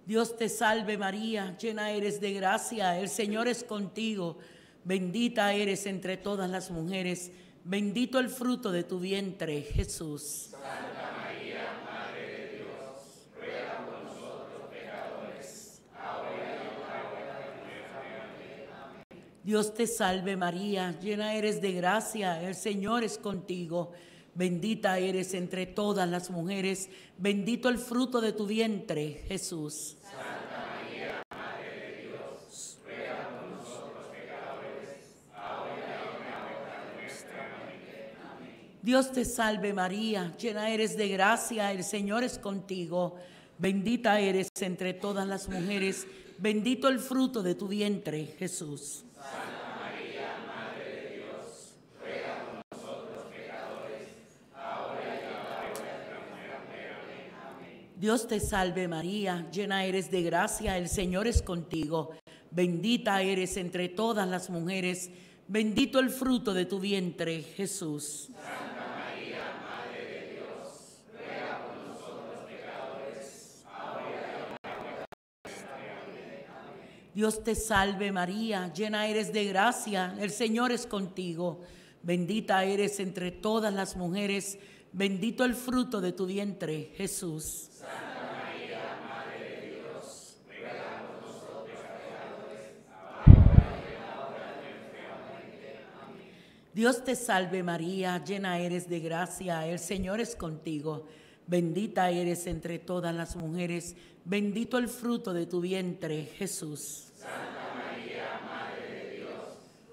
Dios te salve María, llena eres de gracia, el Señor es contigo. Bendita eres entre todas las mujeres, bendito el fruto de tu vientre, Jesús. Santa María, Madre de Dios, ruega por nosotros pecadores, ahora y en la hora de nuestra muerte. Amén. Dios te salve María, llena eres de gracia, el Señor es contigo. Bendita eres entre todas las mujeres, bendito el fruto de tu vientre, Jesús. Santa María, Madre de Dios, ruega por nosotros pecadores, ahora y en la hora de nuestra muerte. Amén. Dios te salve María, llena eres de gracia, el Señor es contigo. Bendita eres entre todas las mujeres, bendito el fruto de tu vientre, Jesús. Santa María, Madre de Dios, ruega por nosotros pecadores, ahora y en la hora de nuestra muerte. Amén. Dios te salve María, llena eres de gracia, el Señor es contigo. Bendita eres entre todas las mujeres, bendito el fruto de tu vientre, Jesús. Santa María, Madre de Dios, ruega por nosotros pecadores, ahora y en la hora de nuestra muerte. Amén. Dios te salve María, llena eres de gracia, el Señor es contigo. Bendita eres entre todas las mujeres, bendito el fruto de tu vientre, Jesús. Santa María, Madre de Dios, ruega por nosotros pecadores, ahora y en la hora de nuestra muerte. Amén. Dios te salve María, llena eres de gracia, el Señor es contigo. Bendita eres entre todas las mujeres, bendito el fruto de tu vientre, Jesús. Santa María, Madre de Dios,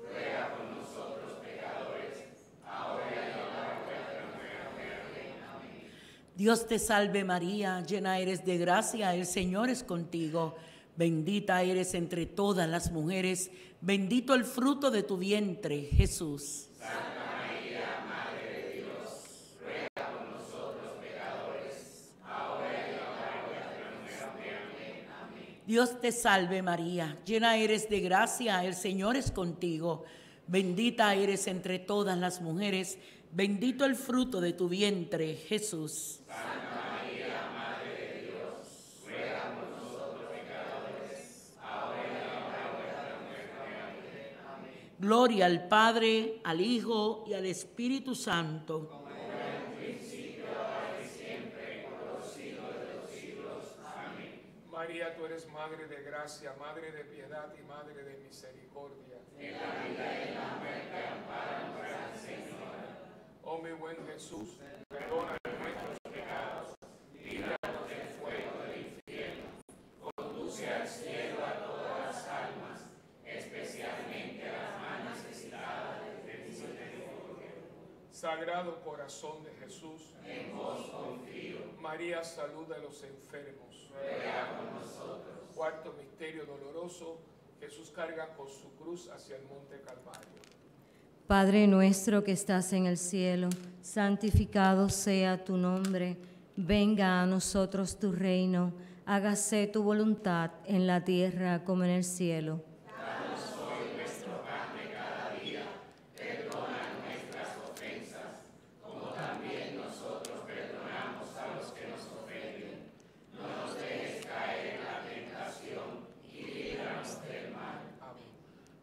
ruega por nosotros pecadores, ahora y en la hora de nuestra muerte. Amén. Dios te salve María, llena eres de gracia, el Señor es contigo. Bendita eres entre todas las mujeres, bendito el fruto de tu vientre, Jesús. Santa María, Madre de Dios, ruega por nosotros pecadores, ahora y en la hora de nuestra muerte. Amén. Dios te salve María, llena eres de gracia, el Señor es contigo. Bendita eres entre todas las mujeres, bendito el fruto de tu vientre, Jesús. Santa María, Madre de Dios, ruega por nosotros pecadores, ahora y en la hora de nuestra muerte. Amén. Gloria al Padre, al Hijo y al Espíritu Santo. Como era en un principio, ahora y siempre, por los siglos de los siglos. Amén. María, tú eres Madre de gracia, Madre de piedad y Madre de misericordia. En la vida y en la muerte, ampáranos, Gran Señora. Oh mi buen Jesús, perdona nuestros pecados, líbranos del fuego del infierno, Conduce al cielo a todas las almas, especialmente a las más necesitadas de tu misericordia. Sagrado Corazón de Jesús, En vos confío, María, salud de los enfermos. ruega por nosotros. Cuarto misterio doloroso, Jesús carga con su cruz hacia el monte Calvario. Padre nuestro que estás en el cielo, santificado sea tu nombre. Venga a nosotros tu reino. Hágase tu voluntad en la tierra como en el cielo. Danos hoy nuestro pan de cada día. Perdona nuestras ofensas, como también nosotros perdonamos a los que nos ofenden. No nos dejes caer en la tentación y líbranos del mal. Amén.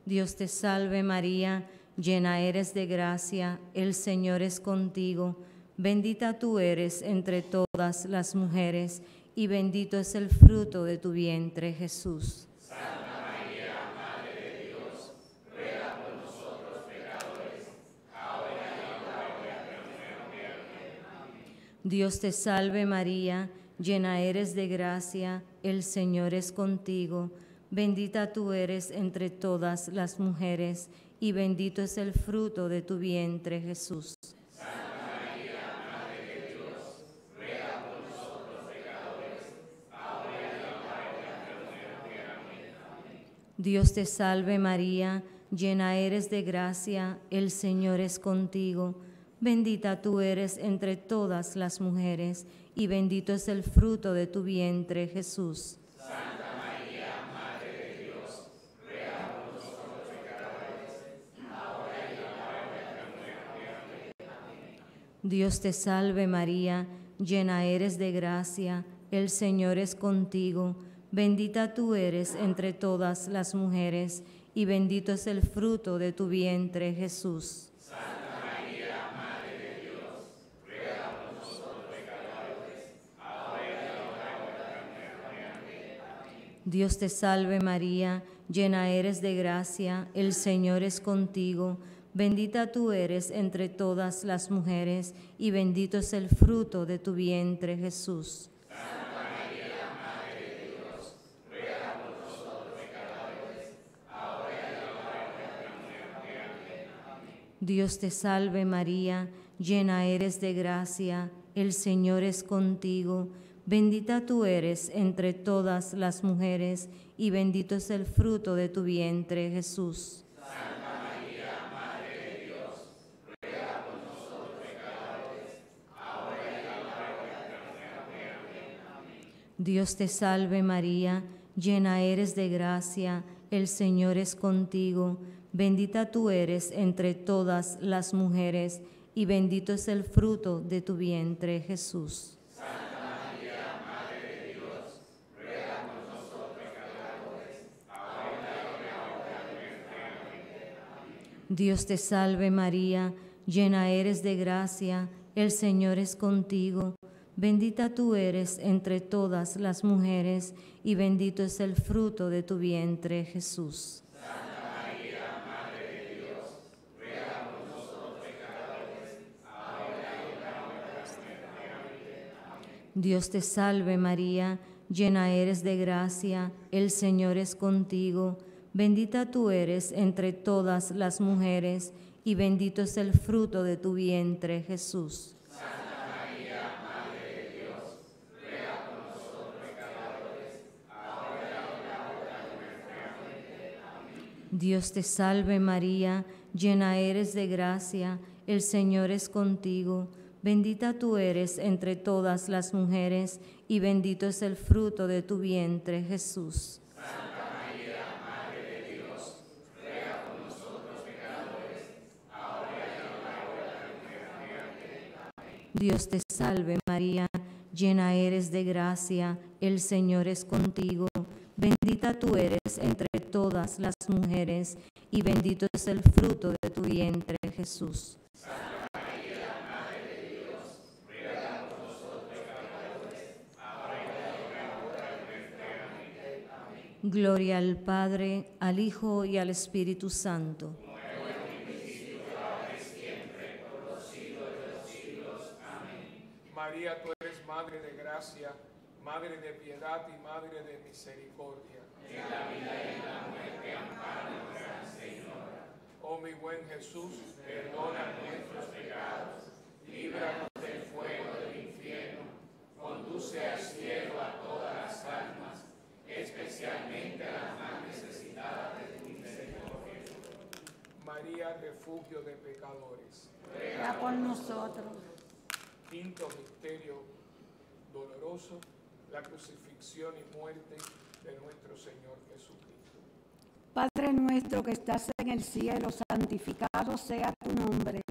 Dios te salve María, llena eres de gracia, el Señor es contigo. Bendita tú eres entre todas las mujeres, y bendito es el fruto de tu vientre, Jesús. Santa María, Madre de Dios, ruega por nosotros pecadores, ahora y en la hora de nuestra muerte. Amén. Dios te salve María, llena eres de gracia, el Señor es contigo. Bendita tú eres entre todas las mujeres, y bendito es el fruto de tu vientre, Jesús. Santa María, Madre de Dios, ruega por nosotros pecadores, ahora y en la hora de nuestra muerte. Amén. Dios te salve María, llena eres de gracia, el Señor es contigo. Bendita tú eres entre todas las mujeres, y bendito es el fruto de tu vientre, Jesús. Santa María, Madre de Dios, ruega por nosotros pecadores, ahora y en la hora de nuestra Dios te salve María, llena eres de gracia, el Señor es contigo, bendita tú eres entre todas las mujeres, y bendito es el fruto de tu vientre, Jesús. Santa María, Madre de Dios, ruega por nosotros pecadores, ahora y en la hora de nuestra muerte. Amén. Dios te salve María, llena eres de gracia, el Señor es contigo, bendita tú eres entre todas las mujeres, y bendito es el fruto de tu vientre, Jesús. Santa María, Madre de Dios, ruega por nosotros pecadores, ahora y en la hora de nuestra muerte. Amén. Dios te salve María, llena eres de gracia, el Señor es contigo, bendita tú eres entre todas las mujeres, y bendito es el fruto de tu vientre, Jesús. Santa María, Madre de Dios, ruega por nosotros pecadores, ahora y en la hora de nuestra muerte. Amén. Dios te salve María, llena eres de gracia, el Señor es contigo, bendita tú eres entre todas las mujeres, y bendito es el fruto de tu vientre, Jesús. Santa María, Madre de Dios, ruega por nosotros pecadores, ahora y en la hora de nuestra muerte. Amén. Dios te salve María, llena eres de gracia, el Señor es contigo, bendita tú eres entre todas las mujeres, y bendito es el fruto de tu vientre, Jesús. Santa María, Madre de Dios, ruega por nosotros pecadores, ahora y en la hora de nuestra muerte. Amén. Dios te salve María, llena eres de gracia, el Señor es contigo, bendita tú eres entre todas las mujeres, y bendito es el fruto de tu vientre, Jesús. Santa María, Madre de Dios, ruega por nosotros pecadores, ahora y en la hora de nuestra muerte. Amén. Dios te salve María, llena eres de gracia, el Señor es contigo, bendita tú eres entre todas las mujeres, y bendito es el fruto de tu vientre, Jesús. Santa María, Madre de Dios, ruega por nosotros pecadores, ahora y en la hora de nuestra muerte. Amén. Dios te salve María, llena eres de gracia, el Señor es contigo, bendita tú eres entre todas las mujeres, y bendito es el fruto de tu vientre, Jesús. Santa María, Madre de Dios, ruega por nosotros pecadores, ahora y en la hora de nuestra muerte. Amén. Gloria al Padre, al Hijo y al Espíritu Santo. María, tú eres Madre de gracia, Madre de piedad y Madre de misericordia. En la vida y en la muerte, ampáranos, Gran Señora. Oh mi buen Jesús, Perdona nuestros pecados, líbranos del fuego del infierno, conduce al cielo a todas las almas, especialmente a las más necesitadas de tu misericordia. María, refugio de pecadores. Ruega por nosotros. Quinto misterio doloroso, la crucifixión y muerte de nuestro Señor Jesucristo. Padre nuestro que estás en el cielo, santificado sea tu nombre.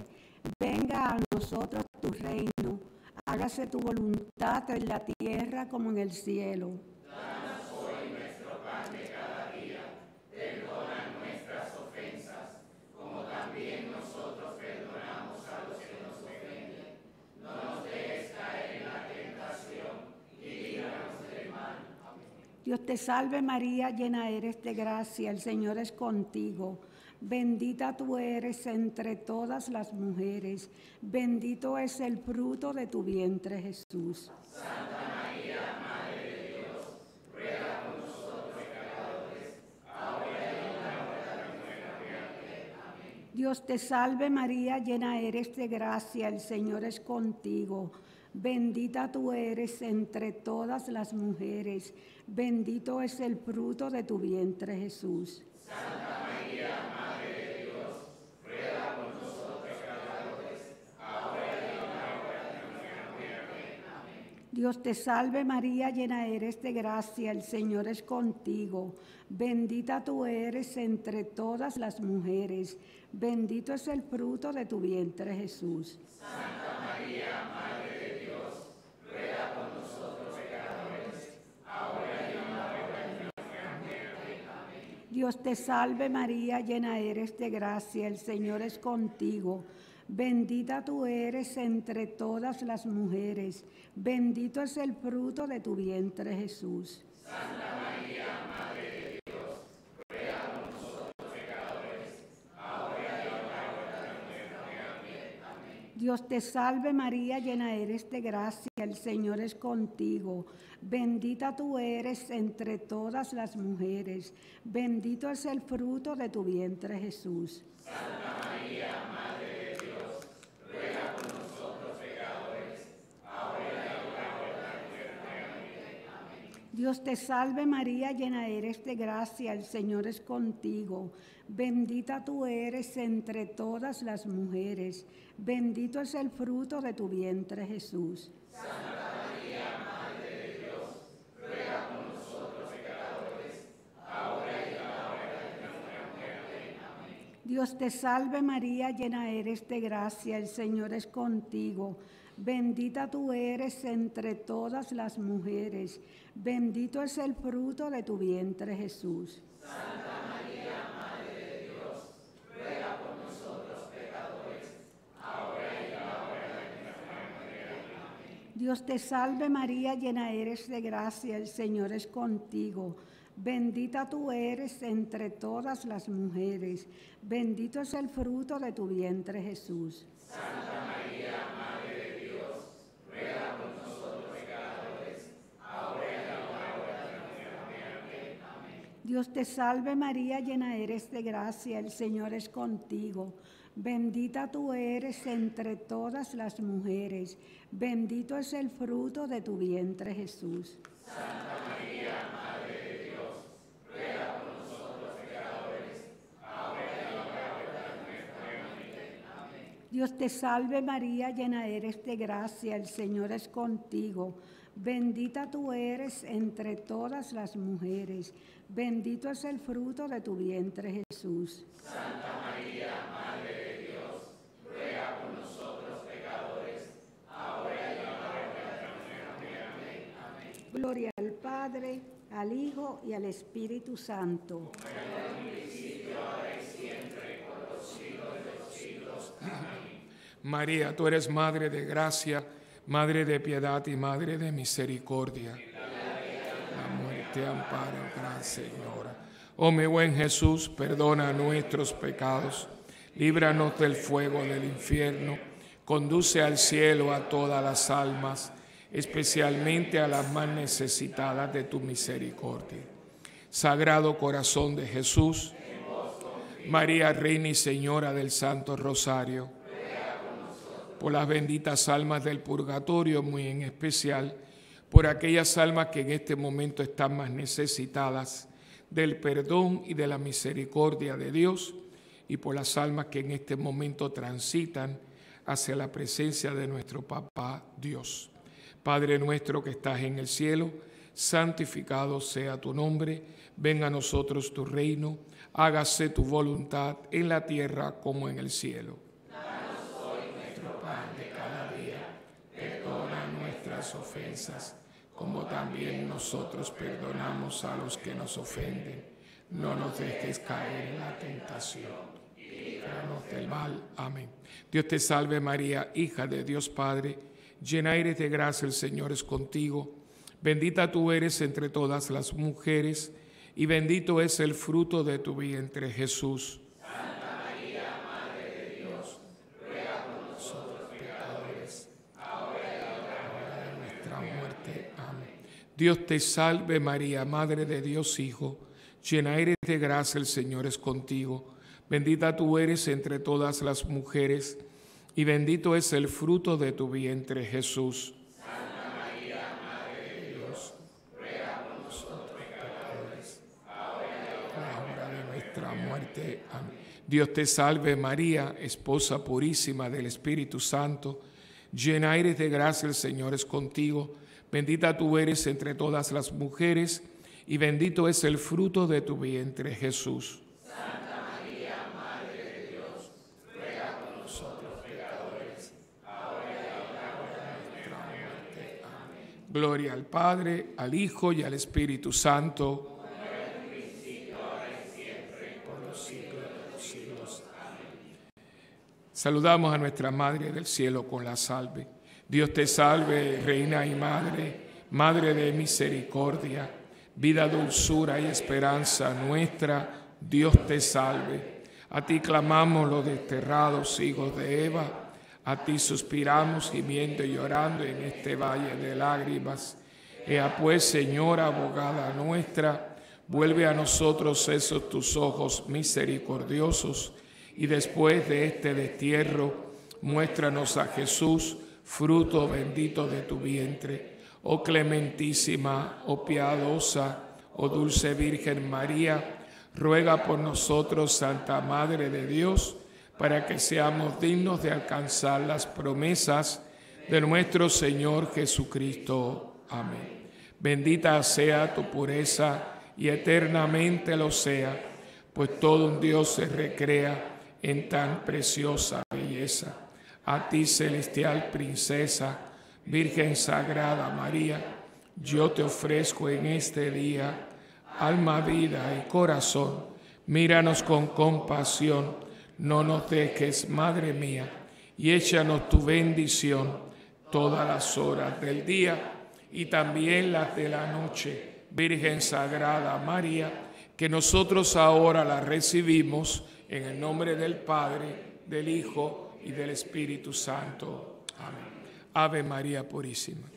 Venga a nosotros tu reino. Hágase tu voluntad en la tierra como en el cielo. Danos hoy nuestro pan de cada día. Perdona nuestras ofensas, como también nosotros perdonamos a los que nos ofenden. No nos dejes caer en la tentación y líbranos del mal. Amén. Dios te salve María, llena eres de gracia, el Señor es contigo. Bendita tú eres entre todas las mujeres, bendito es el fruto de tu vientre, Jesús. Santa María, Madre de Dios, ruega por nosotros pecadores, ahora y en la hora de nuestra muerte. Amén. Dios te salve María, llena eres de gracia, el Señor es contigo. Bendita tú eres entre todas las mujeres, bendito es el fruto de tu vientre, Jesús. Santa María, Madre de Dios, ruega por nosotros pecadores, ahora y en la hora de nuestra muerte. Amén. Dios te salve María, llena eres de gracia, el Señor es contigo. Bendita tú eres entre todas las mujeres, bendito es el fruto de tu vientre, Jesús. Santa María, Dios te salve María, llena eres de gracia, el Señor es contigo. Bendita tú eres entre todas las mujeres, bendito es el fruto de tu vientre Jesús. Santa María, Madre de Dios, ruega por nosotros pecadores, ahora y en la hora de nuestra muerte. Amén. Dios te salve María, llena eres de gracia, el Señor es contigo. Bendita tú eres entre todas las mujeres, bendito es el fruto de tu vientre Jesús. Santa María, Madre de Dios, ruega por nosotros pecadores, ahora y en la hora de nuestra muerte. Amén. Dios te salve María, llena eres de gracia, el Señor es contigo. Bendita tú eres entre todas las mujeres, bendito es el fruto de tu vientre Jesús. Santa María, Madre de Dios, ruega por nosotros pecadores, ahora y en la hora de nuestra muerte. Amén. Dios te salve María, llena eres de gracia, el Señor es contigo. Bendita tú eres entre todas las mujeres, bendito es el fruto de tu vientre Jesús. Santa María, Madre de Dios, ruega por nosotros pecadores, ahora y en la hora de nuestra muerte. Amén. Dios te salve María, llena eres de gracia, el Señor es contigo. Bendita tú eres entre todas las mujeres, bendito es el fruto de tu vientre Jesús. Santa María, Madre de Dios, ruega por nosotros pecadores, ahora y en la hora de nuestra muerte. Amén. Dios te salve María, llena eres de gracia, el Señor es contigo. Bendita tú eres entre todas las mujeres, bendito es el fruto de tu vientre Jesús. Santa María, Madre de Dios, ruega por nosotros pecadores, ahora y en la hora de nuestra muerte. Amén. Dios te salve María, llena eres de gracia, el Señor es contigo. Bendita tú eres entre todas las mujeres, bendito es el fruto de tu vientre Jesús. Santa María, Madre de Dios, ruega por nosotros pecadores, ahora y en la hora de nuestra muerte. Amén. Gloria al Padre, al Hijo y al Espíritu Santo. María, tú eres Madre de gracia, Madre de piedad y Madre de misericordia. La muerte ampara, Gran Señora. Oh mi buen Jesús, perdona nuestros pecados, líbranos del fuego del infierno, conduce al cielo a todas las almas, especialmente a las más necesitadas de tu misericordia. Sagrado Corazón de Jesús, María, Reina y Señora del Santo Rosario, por las benditas almas del purgatorio, muy en especial por aquellas almas que en este momento están más necesitadas del perdón y de la misericordia de Dios, y por las almas que en este momento transitan hacia la presencia de nuestro Papá Dios. Padre nuestro que estás en el cielo, santificado sea tu nombre, venga a nosotros tu reino, hágase tu voluntad en la tierra como en el cielo. Ofensas, como también nosotros perdonamos a los que nos ofenden. No nos dejes caer en la tentación y líbranos del mal. Amén. Dios te salve María, hija de Dios Padre, llena eres de gracia, el Señor es contigo. Bendita tú eres entre todas las mujeres, y bendito es el fruto de tu vientre, Jesús. Santa María, Madre de Dios, ruega por nosotros pecadores, ahora y en la hora de nuestra muerte. Amén. Dios te salve María, Madre de Dios Hijo, llena eres de gracia, el Señor es contigo. Bendita tú eres entre todas las mujeres, y bendito es el fruto de tu vientre, Jesús. Santa María, Madre de Dios, ruega por nosotros pecadores, ahora y en la hora de nuestra muerte. Amén. Dios te salve María, esposa purísima del Espíritu Santo, llena eres de gracia, el Señor es contigo. Bendita tú eres entre todas las mujeres, y bendito es el fruto de tu vientre, Jesús. Santa María, Madre de Dios, ruega por nosotros pecadores, ahora y en la Gloria al Padre, al Hijo y al Espíritu Santo. Saludamos a nuestra Madre del Cielo con la salve. Dios te salve, Reina y Madre, Madre de misericordia, vida, dulzura y esperanza nuestra. Dios te salve. A ti clamamos los desterrados hijos de Eva, a ti suspiramos gimiendo y llorando en este valle de lágrimas. Ea pues, Señora, abogada nuestra, vuelve a nosotros esos tus ojos misericordiosos, y después de este destierro, muéstranos a Jesús, fruto bendito de tu vientre. Oh clementísima, oh piadosa, oh dulce Virgen María, ruega por nosotros, Santa Madre de Dios, para que seamos dignos de alcanzar las promesas de nuestro Señor Jesucristo. Amén. Bendita sea tu pureza y eternamente lo sea, pues todo un Dios se recrea en tan preciosa belleza. A ti, celestial princesa, Virgen Sagrada María, yo te ofrezco en este día alma, vida y corazón. Míranos con compasión, no nos dejes, Madre mía, y échanos tu bendición todas las horas del día y también las de la noche. Virgen Sagrada María, que nosotros ahora la recibimos en el nombre del Padre, del Hijo y del Espíritu Santo. Amén. Ave María Purísima.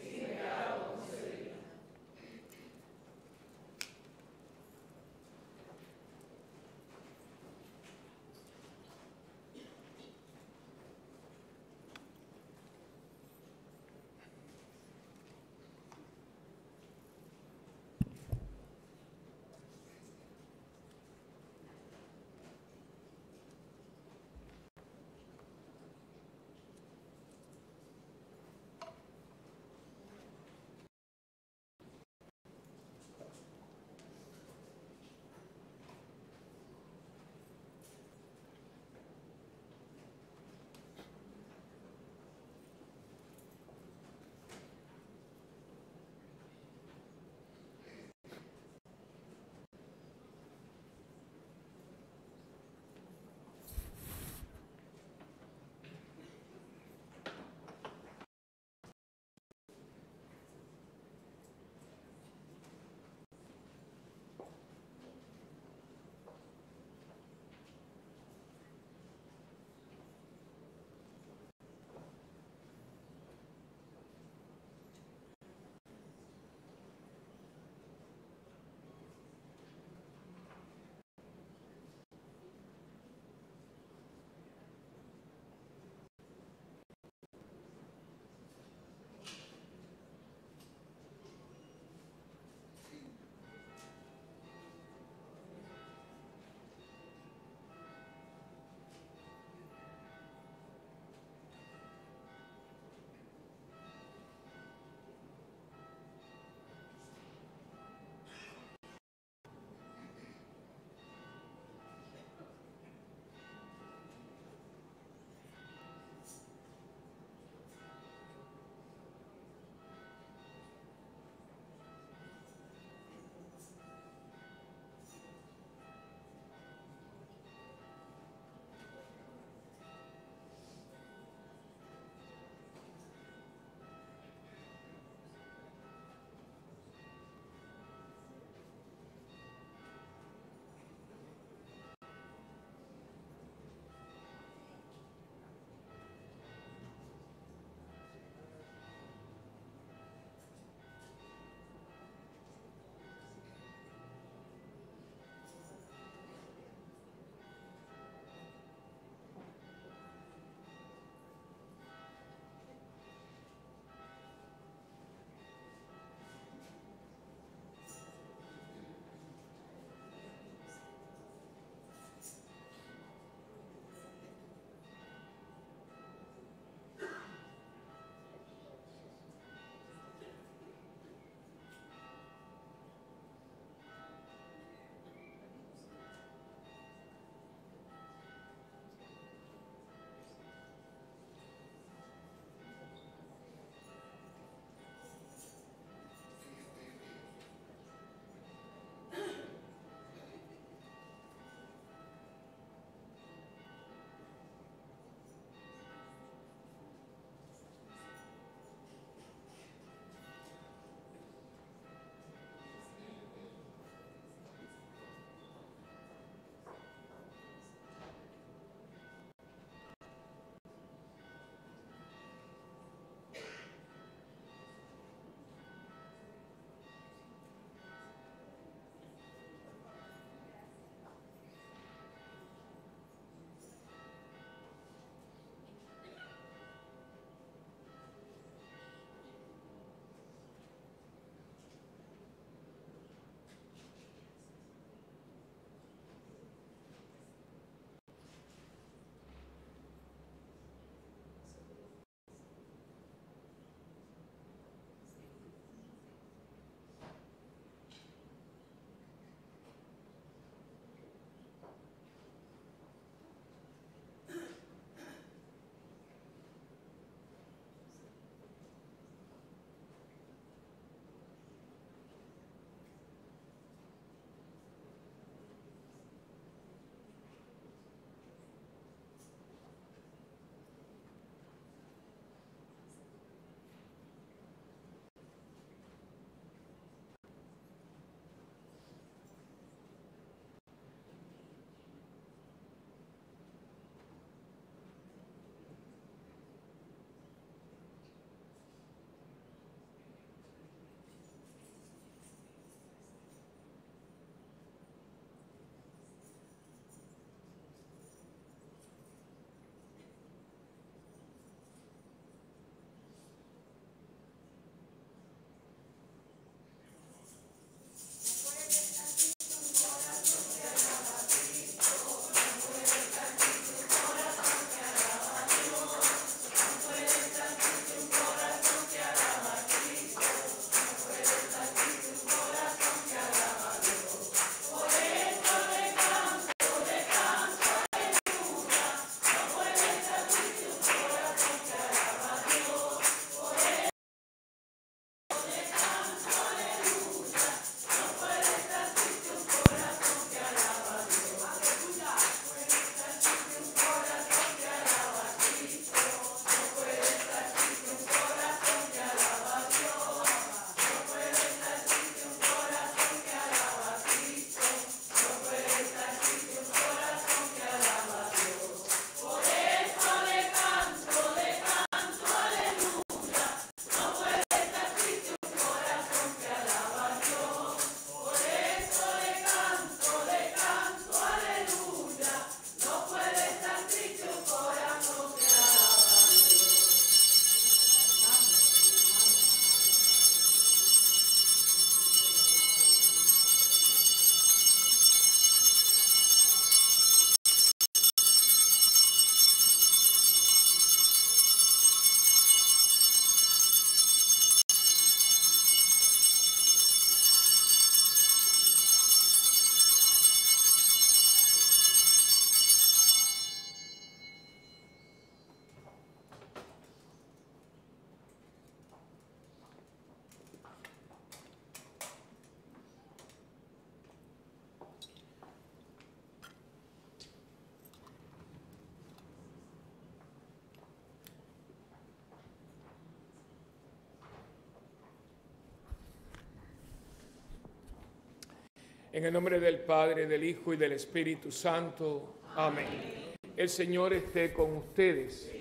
En el nombre del Padre, del Hijo y del Espíritu Santo. Amén. El Señor esté con ustedes.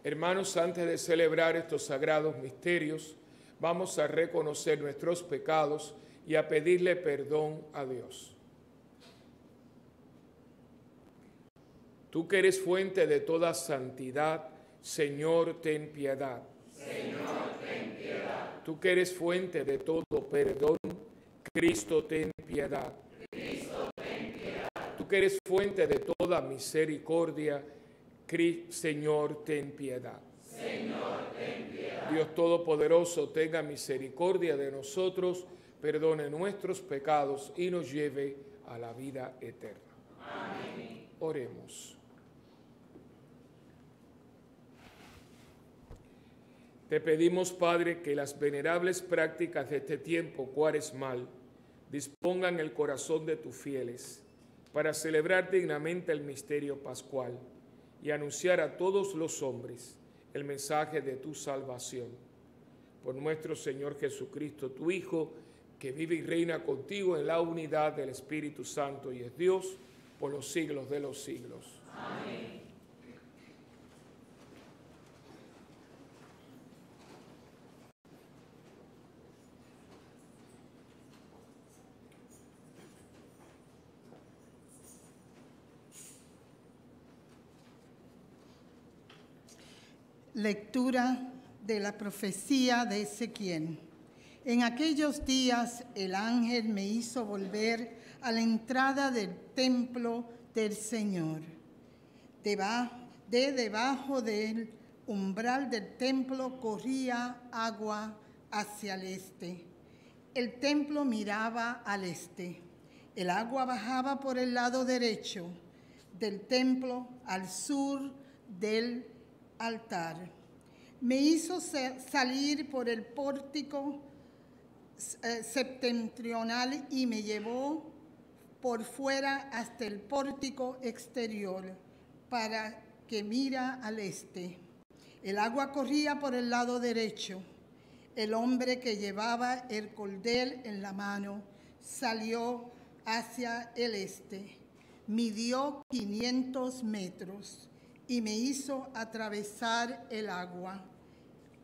Hermanos, antes de celebrar estos sagrados misterios, vamos a reconocer nuestros pecados y a pedirle perdón a Dios. Tú que eres fuente de toda santidad, Señor, ten piedad. Señor, ten piedad. Tú que eres fuente de todo perdón, Cristo, ten piedad. Cristo, ten piedad. Tú que eres fuente de toda misericordia, Señor, ten piedad. Señor, ten piedad. Dios Todopoderoso, tenga misericordia de nosotros, perdone nuestros pecados y nos lleve a la vida eterna. Amén. Oremos. Te pedimos, Padre, que las venerables prácticas de este tiempo cuaresmal dispongan el corazón de tus fieles para celebrar dignamente el misterio pascual y anunciar a todos los hombres el mensaje de tu salvación. Por nuestro Señor Jesucristo, tu Hijo, que vive y reina contigo en la unidad del Espíritu Santo y es Dios por los siglos de los siglos. Amén. Lectura de la profecía de Ezequiel. En aquellos días el ángel me hizo volver a la entrada del templo del Señor. Debajo del umbral del templo corría agua hacia el este. El templo miraba al este. El agua bajaba por el lado derecho del templo al sur del altar. Me hizo salir por el pórtico septentrional y me llevó por fuera hasta el pórtico exterior para que mira al este. El agua corría por el lado derecho. El hombre que llevaba el cordel en la mano salió hacia el este. Midió 500 metros. Y me hizo atravesar el agua,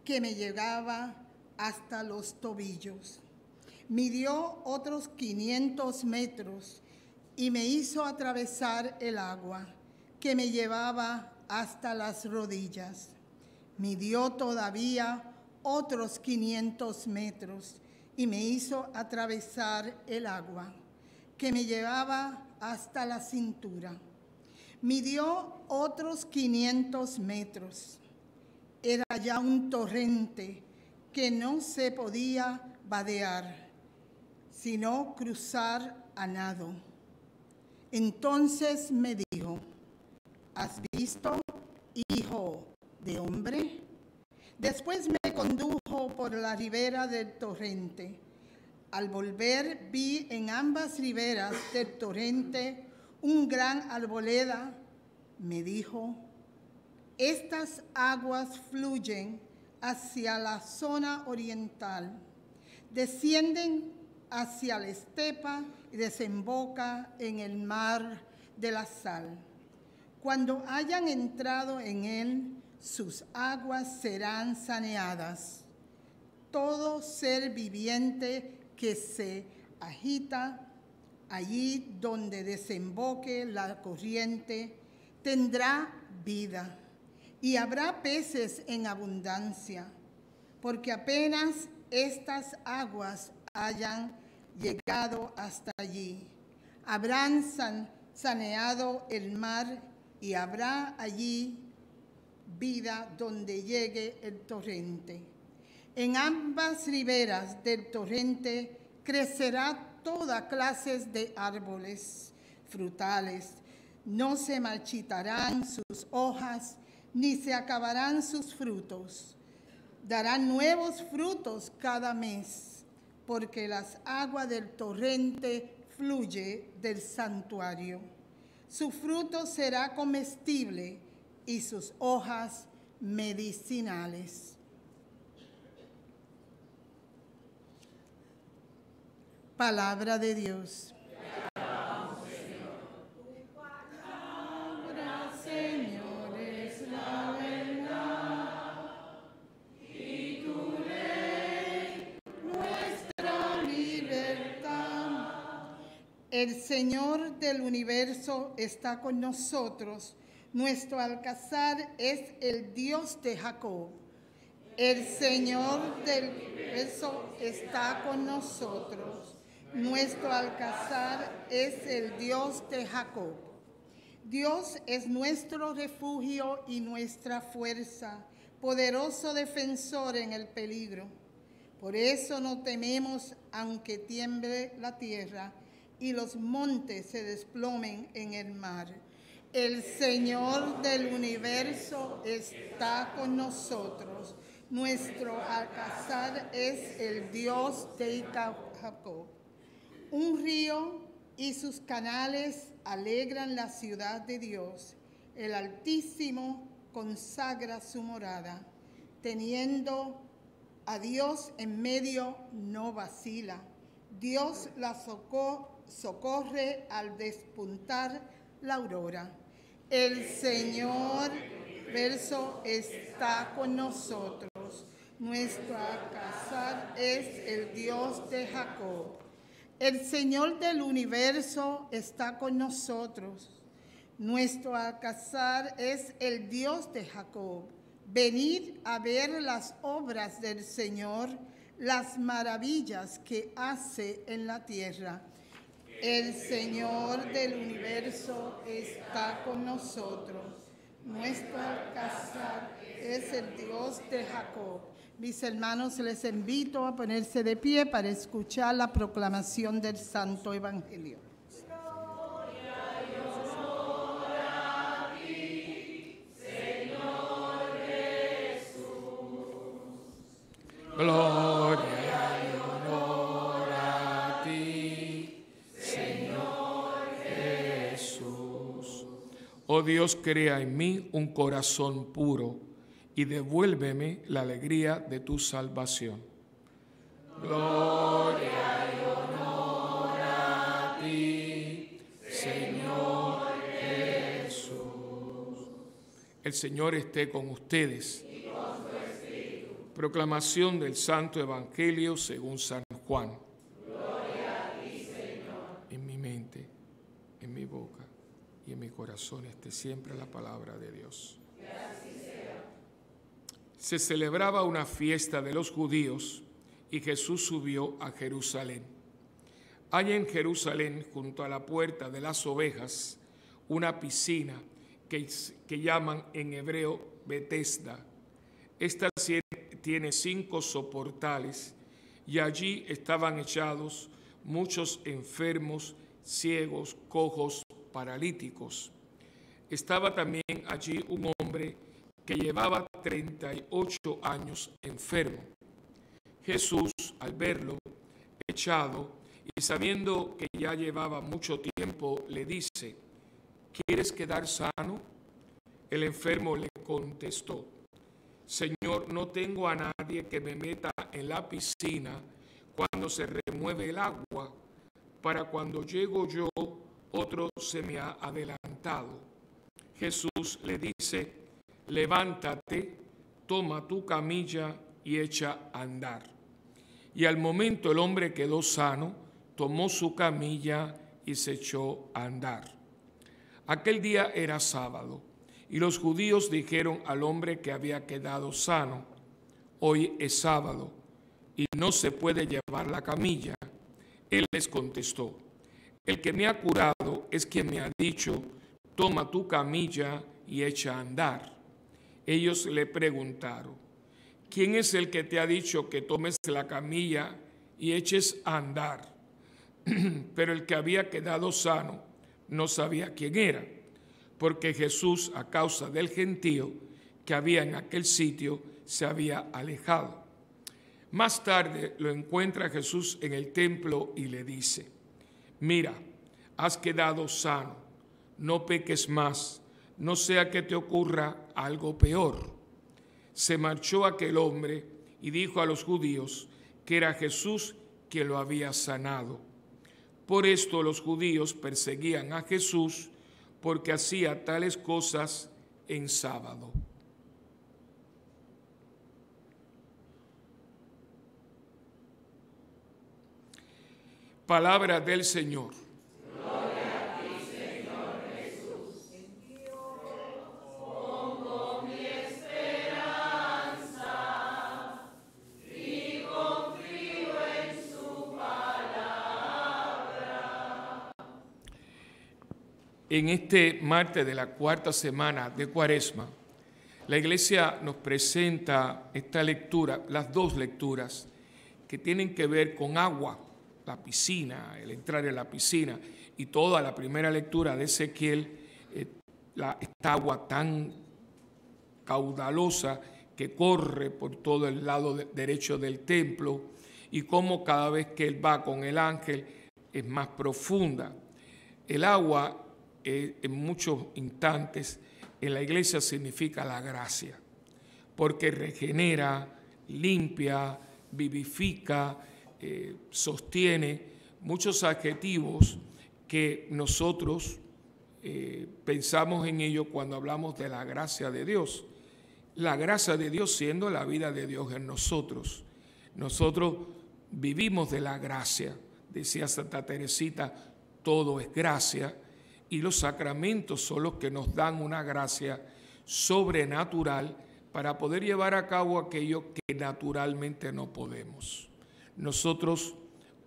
que me llegaba hasta los tobillos. Midió otros 500 metros y me hizo atravesar el agua, que me llevaba hasta las rodillas. Midió todavía otros 500 metros y me hizo atravesar el agua, que me llevaba hasta la cintura. Midió otros 500 metros. Era ya un torrente que no se podía vadear, sino cruzar a nado. Entonces me dijo: ¿has visto, hijo de hombre? Después me condujo por la ribera del torrente. Al volver vi en ambas riberas del torrente un gran arboleda. Me dijo: estas aguas fluyen hacia la zona oriental, descienden hacia la estepa y desemboca en el mar de la sal. Cuando hayan entrado en él, sus aguas serán saneadas. Todo ser viviente que se agita allí donde desemboque la corriente tendrá vida, y habrá peces en abundancia, porque apenas estas aguas hayan llegado hasta allí, habrán saneado el mar y habrá allí vida donde llegue el torrente. En ambas riberas del torrente crecerá toda clase de árboles frutales. No se marchitarán sus hojas, ni se acabarán sus frutos. Darán nuevos frutos cada mes, porque las aguas del torrente fluye del santuario. Su fruto será comestible y sus hojas medicinales. Palabra de Dios. El Señor del universo está con nosotros. Nuestro alcázar es el Dios de Jacob. El Señor del universo está con nosotros. Nuestro alcázar es el Dios de Jacob. Dios es nuestro refugio y nuestra fuerza, poderoso defensor en el peligro. Por eso no tememos aunque tiemble la tierra y los montes se desplomen en el mar. El Señor del universo está con nosotros. Nuestro alcázar es el Dios de Jacob. Un río y sus canales alegran la ciudad de Dios. El Altísimo consagra su morada. Teniendo a Dios en medio, no vacila. Dios la socorre al despuntar la aurora. El Señor verso está con nosotros. Nuestro alcázar es el Dios de Jacob. El Señor del universo está con nosotros. Nuestro alcázar es el Dios de Jacob. Venid a ver las obras del Señor, las maravillas que hace en la tierra. El Señor del universo está con nosotros. Nuestro alcázar es el Dios de Jacob. Mis hermanos, les invito a ponerse de pie para escuchar la proclamación del Santo Evangelio. Gloria y honor a ti, Señor Jesús. Oh Dios, crea en mí un corazón puro y devuélveme la alegría de tu salvación. Gloria y honor a ti, Señor Jesús. El Señor esté con ustedes. Proclamación del Santo Evangelio según San Juan. Gloria a ti, Señor. En mi mente, en mi boca y en mi corazón esté siempre la palabra de Dios. Que así sea. Se celebraba una fiesta de los judíos y Jesús subió a Jerusalén. Hay en Jerusalén, junto a la puerta de las ovejas, una piscina que llaman en hebreo Betesda. Esta tiene 5 soportales y allí estaban echados muchos enfermos, ciegos, cojos, paralíticos. Estaba también allí un hombre que llevaba 38 años enfermo. Jesús, al verlo echado y sabiendo que ya llevaba mucho tiempo, le dice: ¿quieres quedar sano? El enfermo le contestó: Señor, no tengo a nadie que me meta en la piscina cuando se remueve el agua. Para cuando llego yo, otro se me ha adelantado. Jesús le dice: levántate, toma tu camilla y echa a andar. Y al momento el hombre quedó sano, tomó su camilla y se echó a andar. Aquel día era sábado. Y los judíos dijeron al hombre que había quedado sano: hoy es sábado y no se puede llevar la camilla. Él les contestó: el que me ha curado es quien me ha dicho: toma tu camilla y echa a andar. Ellos le preguntaron: ¿quién es el que te ha dicho que tomes la camilla y eches a andar? Pero el que había quedado sano no sabía quién era, porque Jesús, a causa del gentío que había en aquel sitio, se había alejado. Más tarde lo encuentra Jesús en el templo y le dice: mira, has quedado sano, no peques más, no sea que te ocurra algo peor. Se marchó aquel hombre y dijo a los judíos que era Jesús quien lo había sanado. Por esto los judíos perseguían a Jesús porque hacía tales cosas en sábado. Palabra del Señor. Gloria a ti, Señor Jesús. Pongo mi esperanza y confío en su palabra. En este martes de la cuarta semana de Cuaresma, la Iglesia nos presenta esta lectura, las dos lecturas que tienen que ver con agua, la piscina, el entrar en la piscina, y toda la primera lectura de Ezequiel, esta agua tan caudalosa que corre por todo el lado derecho del templo, y cómo cada vez que él va con el ángel es más profunda. El agua, en muchos instantes, en la iglesia significa la gracia, porque regenera, limpia, vivifica, sostiene muchos adjetivos que nosotros pensamos en ello cuando hablamos de la gracia de Dios. La gracia de Dios siendo la vida de Dios en nosotros. Nosotros vivimos de la gracia. Decía Santa Teresita, todo es gracia, y los sacramentos son los que nos dan una gracia sobrenatural para poder llevar a cabo aquello que naturalmente no podemos. Nosotros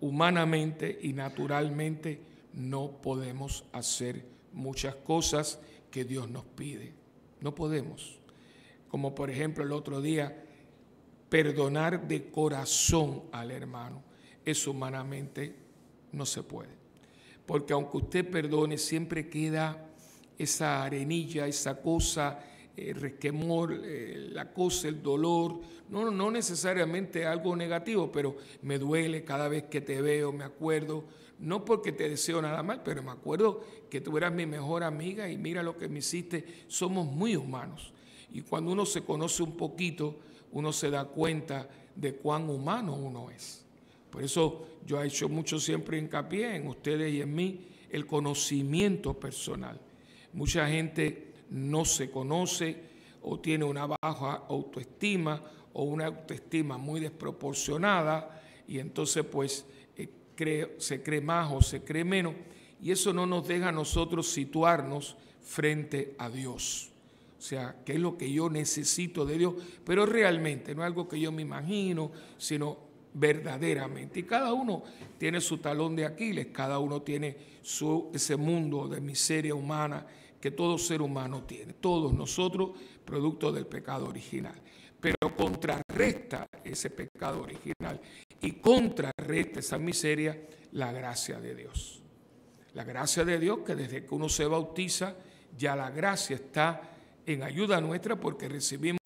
humanamente y naturalmente no podemos hacer muchas cosas que Dios nos pide. No podemos. Como por ejemplo el otro día, perdonar de corazón al hermano. Eso humanamente no se puede. Porque aunque usted perdone, siempre queda esa arenilla, esa cosa, resquemor, la cosa, el dolor, no necesariamente algo negativo, pero me duele cada vez que te veo, me acuerdo, no porque te deseo nada mal, pero me acuerdo que tú eras mi mejor amiga y mira lo que me hiciste. Somos muy humanos, y cuando uno se conoce un poquito, uno se da cuenta de cuán humano uno es. Por eso yo he hecho mucho siempre hincapié en ustedes y en mí, el conocimiento personal. Mucha gente no se conoce o tiene una baja autoestima o una autoestima muy desproporcionada, y entonces pues se cree más o se cree menos, y eso no nos deja a nosotros situarnos frente a Dios. O sea, ¿qué es lo que yo necesito de Dios? Pero realmente no es algo que yo me imagino, sino verdaderamente. Y cada uno tiene su talón de Aquiles, cada uno tiene ese mundo de miseria humana que todo ser humano tiene, todos nosotros, producto del pecado original. Pero contrarresta ese pecado original y contrarresta esa miseria la gracia de Dios. La gracia de Dios, que desde que uno se bautiza, ya la gracia está en ayuda nuestra, porque recibimos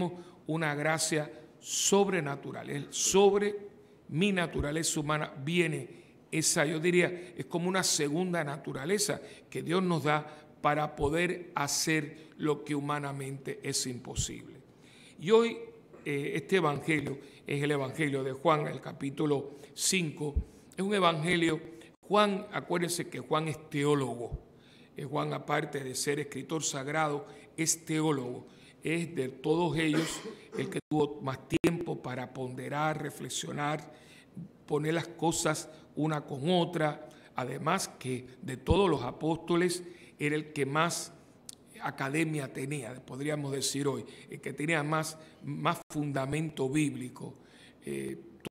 una gracia sobrenatural. Sobre mi naturaleza humana viene esa, yo diría, es como una segunda naturaleza que Dios nos da para poder hacer lo que humanamente es imposible. Y hoy este evangelio es el evangelio de Juan, el capítulo 5. Es un evangelio, Juan, acuérdense que Juan es teólogo. Juan, aparte de ser escritor sagrado, es teólogo. Es de todos ellos el que tuvo más tiempo para ponderar, reflexionar, poner las cosas una con otra. Además que de todos los apóstoles era el que más academia tenía, podríamos decir hoy, el que tenía más fundamento bíblico.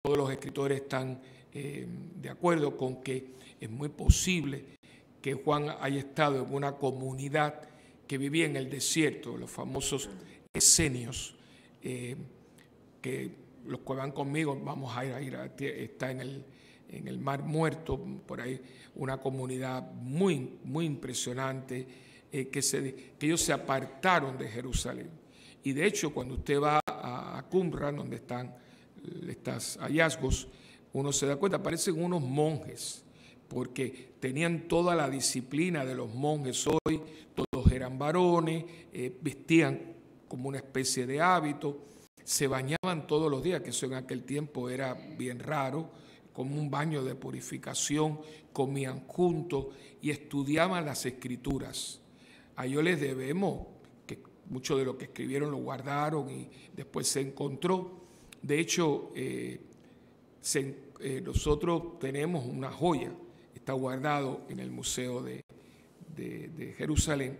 Todos los escritores están de acuerdo con que es muy posible que Juan haya estado en una comunidad que vivía en el desierto, los famosos esenios, que los que van conmigo, vamos a ir está en el Mar Muerto, por ahí, una comunidad muy, muy impresionante, que ellos se apartaron de Jerusalén. Y de hecho, cuando usted va a Qumran, donde están estos hallazgos, uno se da cuenta, parecen unos monjes, porque tenían toda la disciplina de los monjes hoy, todos eran varones, vestían como una especie de hábito, se bañaban todos los días, que eso en aquel tiempo era bien raro, como un baño de purificación, comían juntos y estudiaban las Escrituras. A ellos les debemos, que mucho de lo que escribieron lo guardaron y después se encontró. De hecho, nosotros tenemos una joya, está guardado en el Museo de Jerusalén,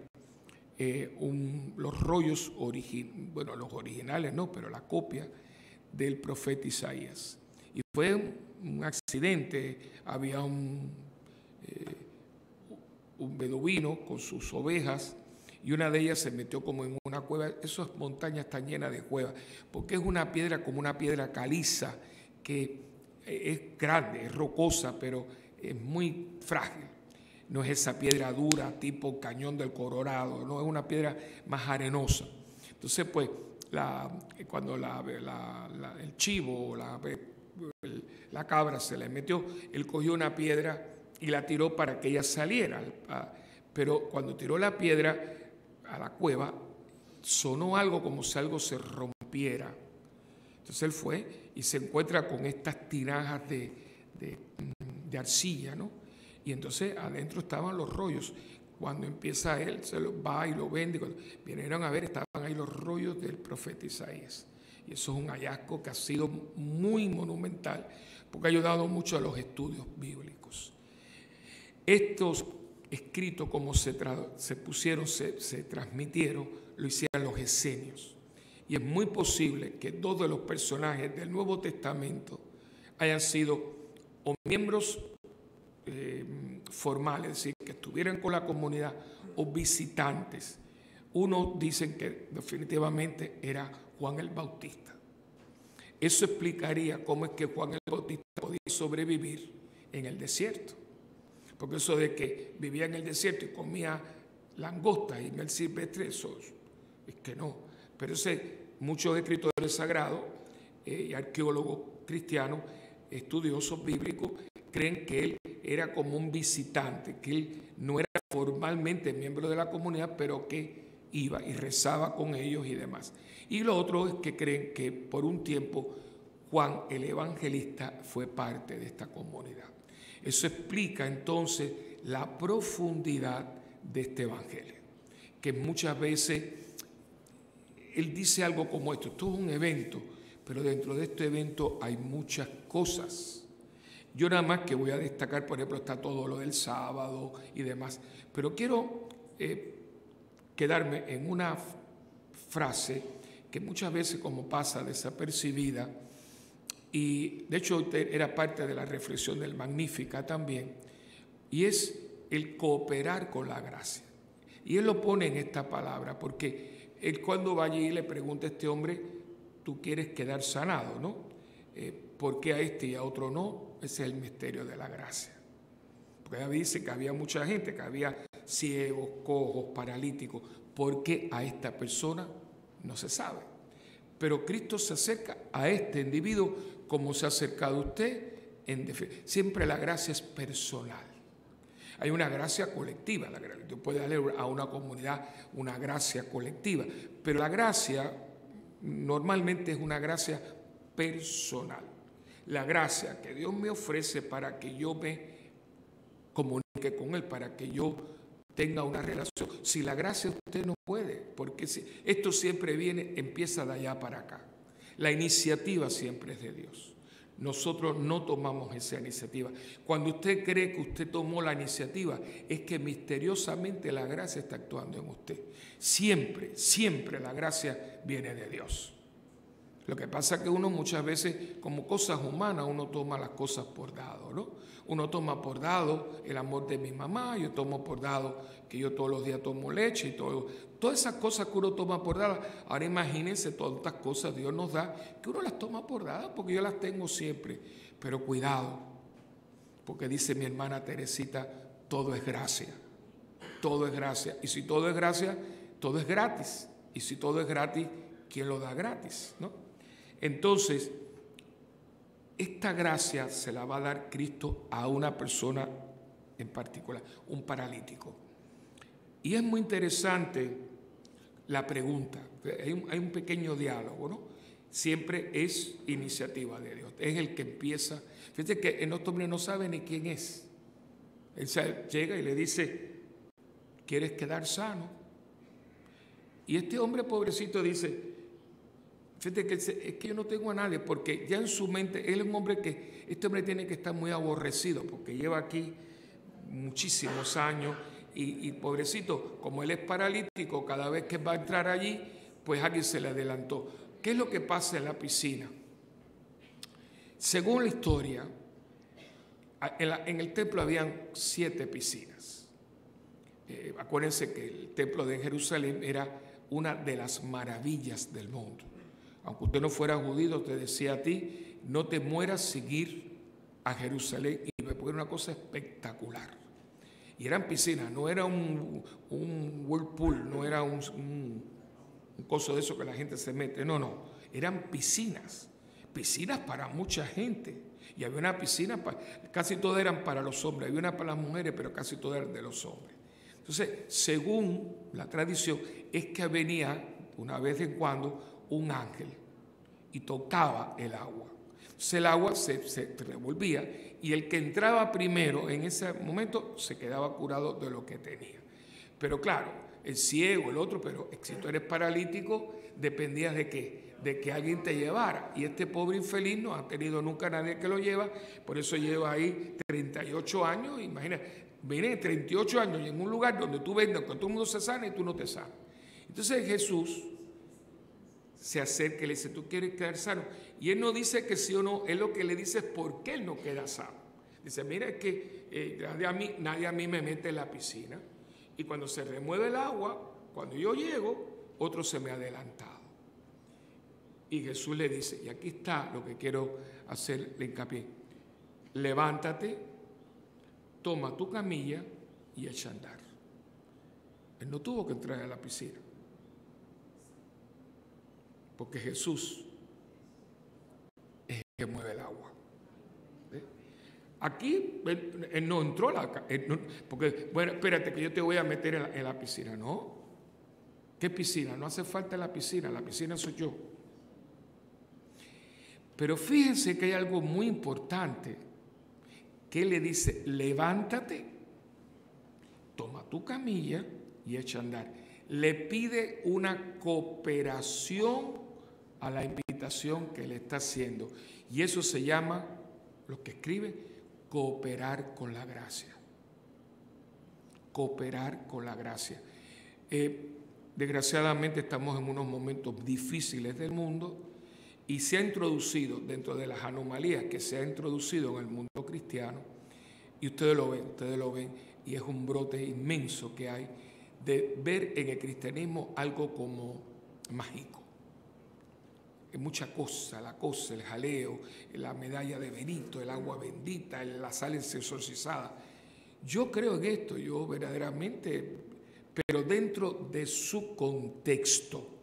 los rollos, los originales no, pero la copia del profeta Isaías. Y fue un accidente, había un beduino con sus ovejas y una de ellas se metió como en una cueva. Esas montañas están llenas de cuevas, porque es una piedra como una piedra caliza, que es grande, es rocosa, pero es muy frágil. No es esa piedra dura tipo Cañón del Colorado, no, es una piedra más arenosa. Entonces, pues, cuando el chivo o la cabra se le metió, él cogió una piedra y la tiró para que ella saliera. Pero cuando tiró la piedra a la cueva, sonó algo como si algo se rompiera. Entonces él fue y se encuentra con estas tinajas de arcilla, ¿no? Y entonces adentro estaban los rollos. Cuando empieza él, se los va y lo vende. Cuando vinieron a ver, estaban ahí los rollos del profeta Isaías. Y eso es un hallazgo que ha sido muy monumental, porque ha ayudado mucho a los estudios bíblicos. Estos escritos, como se transmitieron, lo hicieron los esenios. Y es muy posible que dos de los personajes del Nuevo Testamento hayan sido o miembros formales, es decir, que estuvieran con la comunidad, o visitantes. Unos dicen que definitivamente era Juan el Bautista. Eso explicaría cómo es que Juan el Bautista podía sobrevivir en el desierto. Porque eso de que vivía en el desierto y comía langostas y miel silvestre, eso es que no. Pero muchos escritores sagrados y arqueólogos cristianos, estudiosos bíblicos, creen que él era como un visitante, que él no era formalmente miembro de la comunidad, pero que iba y rezaba con ellos y demás. Y lo otro es que creen que por un tiempo Juan el Evangelista fue parte de esta comunidad. Eso explica entonces la profundidad de este evangelio, que muchas veces él dice algo como esto es un evento, pero dentro de este evento hay muchas cosas. Yo nada más que voy a destacar, por ejemplo, está todo lo del sábado y demás, pero quiero quedarme en una frase que muchas veces como pasa desapercibida, y de hecho era parte de la reflexión del Magnífica también, y es el cooperar con la gracia. Y él lo pone en esta palabra, porque él cuando va allí le pregunta a este hombre, tú quieres quedar sanado, ¿no? ¿Por qué a este y a otro no? Ese es el misterio de la gracia. Porque David dice que había mucha gente, que había ciegos, cojos, paralíticos. ¿Por qué a esta persona? No se sabe. Pero Cristo se acerca a este individuo como se ha acercado a usted. Siempre la gracia es personal. Hay una gracia colectiva. Yo puedo darle a una comunidad una gracia colectiva, pero la gracia normalmente es una gracia personal. La gracia que Dios me ofrece para que yo me comunique con Él, para que yo tenga una relación. Si la gracia usted no puede, porque esto siempre empieza de allá para acá. La iniciativa siempre es de Dios. Nosotros no tomamos esa iniciativa. Cuando usted cree que usted tomó la iniciativa, es que misteriosamente la gracia está actuando en usted. Siempre, siempre la gracia viene de Dios. Lo que pasa es que uno muchas veces, como cosas humanas, uno toma las cosas por dado, ¿no? Uno toma por dado el amor de mi mamá, yo tomo por dado que yo todos los días tomo leche y todo. Todas esas cosas que uno toma por dado. Ahora imagínense todas estas cosas Dios nos da, que uno las toma por dado porque yo las tengo siempre. Pero cuidado, porque dice mi hermana Teresita, todo es gracia. Todo es gracia. Y si todo es gracia, todo es gratis. Y si todo es gratis, ¿quién lo da gratis? ¿No? Entonces, esta gracia se la va a dar Cristo a una persona en particular, un paralítico. Y es muy interesante la pregunta, hay un pequeño diálogo, ¿no? Siempre es iniciativa de Dios. Es el que empieza. Fíjate que el otro hombre no sabe ni quién es. Él llega y le dice, ¿quieres quedar sano? Y este hombre pobrecito dice, fíjate que es que yo no tengo a nadie, porque ya en su mente, él es un hombre que, este hombre tiene que estar muy aborrecido, porque lleva aquí muchísimos años, y pobrecito, como él es paralítico, cada vez que va a entrar allí, pues alguien se le adelantó. ¿Qué es lo que pasa en la piscina? Según la historia, en el templo habían 7 piscinas. Acuérdense que el templo de Jerusalén era una de las maravillas del mundo. Aunque usted no fuera judío, te decía a ti, no te mueras sin ir a Jerusalén, y me fue una cosa espectacular. Y eran piscinas, no era un whirlpool, no era un coso de eso que la gente se mete, no, eran piscinas para mucha gente. Y había una piscina, casi todas eran para los hombres, había una para las mujeres, pero casi todas eran de los hombres. Entonces, según la tradición, es que venía una vez en cuando un ángel y tocaba el agua. Entonces el agua se revolvía, y el que entraba primero en ese momento se quedaba curado de lo que tenía. Pero claro, el ciego, el otro, pero si tú eres paralítico, dependías de qué, de que alguien te llevara. Y este pobre infeliz no ha tenido nunca nadie que lo lleva, por eso lleva ahí 38 años. Imagina, viene 38 años y en un lugar donde tú ves que todo el mundo se sana y tú no te sanas. Entonces Jesús se acerca y le dice, ¿tú quieres quedar sano? Y él no dice que sí o no, él lo que le dice es por qué él no queda sano. Dice, mira, es que nadie a mí me mete en la piscina, y cuando se remueve el agua, cuando yo llego, otro se me ha adelantado. Y Jesús le dice, y aquí está lo que quiero hacerle hincapié, levántate, toma tu camilla y echa a andar. Él no tuvo que entrar a la piscina, porque Jesús es el que mueve el agua. Aquí él no entró, porque, bueno, espérate que yo te voy a meter en la piscina. No, ¿qué piscina? No hace falta la piscina soy yo. Pero fíjense que hay algo muy importante, que él le dice, levántate, toma tu camilla y echa a andar. Le pide una cooperación a la invitación que le está haciendo. Y eso se llama, lo que escribe, cooperar con la gracia. Cooperar con la gracia. Desgraciadamente estamos en unos momentos difíciles del mundo, y se ha introducido dentro de las anomalías que se ha introducido en el mundo cristiano, y ustedes lo ven, y es un brote inmenso que hay de ver en el cristianismo algo como mágico. Es mucha cosa, el jaleo, la medalla de Benito, el agua bendita, la sal exorcizada. Yo creo en esto, yo verdaderamente, pero dentro de su contexto.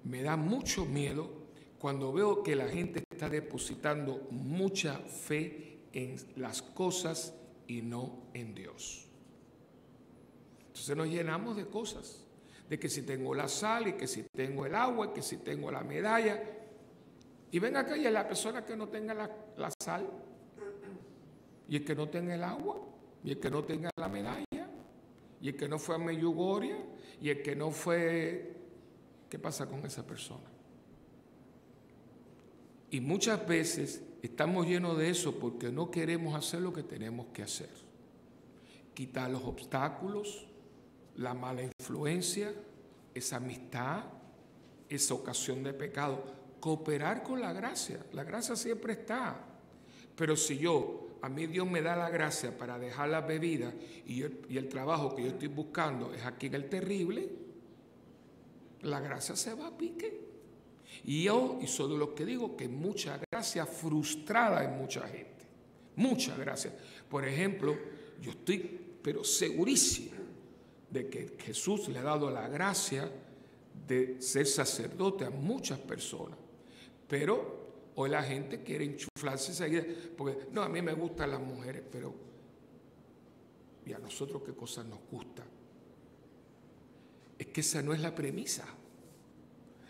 Me da mucho miedo cuando veo que la gente está depositando mucha fe en las cosas y no en Dios. Entonces nos llenamos de cosas, de que si tengo la sal, y que si tengo el agua, y que si tengo la medalla. Y ven acá, y a la persona que no tenga la sal, y el que no tenga el agua, y el que no tenga la medalla, y el que no fue a Medjugorje, y el que no fue... ¿Qué pasa con esa persona? Y muchas veces estamos llenos de eso porque no queremos hacer lo que tenemos que hacer. Quitar los obstáculos, la mala influencia, esa amistad, esa ocasión de pecado. Cooperar con la gracia. La gracia siempre está. Pero si a mí Dios me da la gracia para dejar la bebida y el trabajo que yo estoy buscando es aquí en el terrible, la gracia se va a pique. Y yo soy de los que digo que mucha gracia frustrada en mucha gente. Mucha gracia. Por ejemplo, yo estoy pero segurísimo de que Jesús le ha dado la gracia de ser sacerdote a muchas personas. Pero hoy la gente quiere enchuflarse enseguida, porque no, a mí me gustan las mujeres, pero ¿y a nosotros qué cosas nos gustan? Es que esa no es la premisa.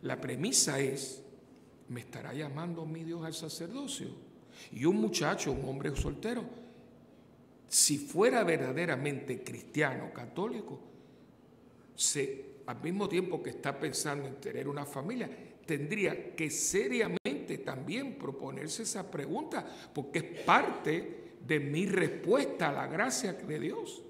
La premisa es, ¿me estará llamando mi Dios al sacerdocio? Y un muchacho, un hombre soltero, si fuera verdaderamente cristiano, católico, al mismo tiempo que está pensando en tener una familia, tendría que seriamente también proponerse esa pregunta, porque es parte de mi respuesta a la gracia de Dios.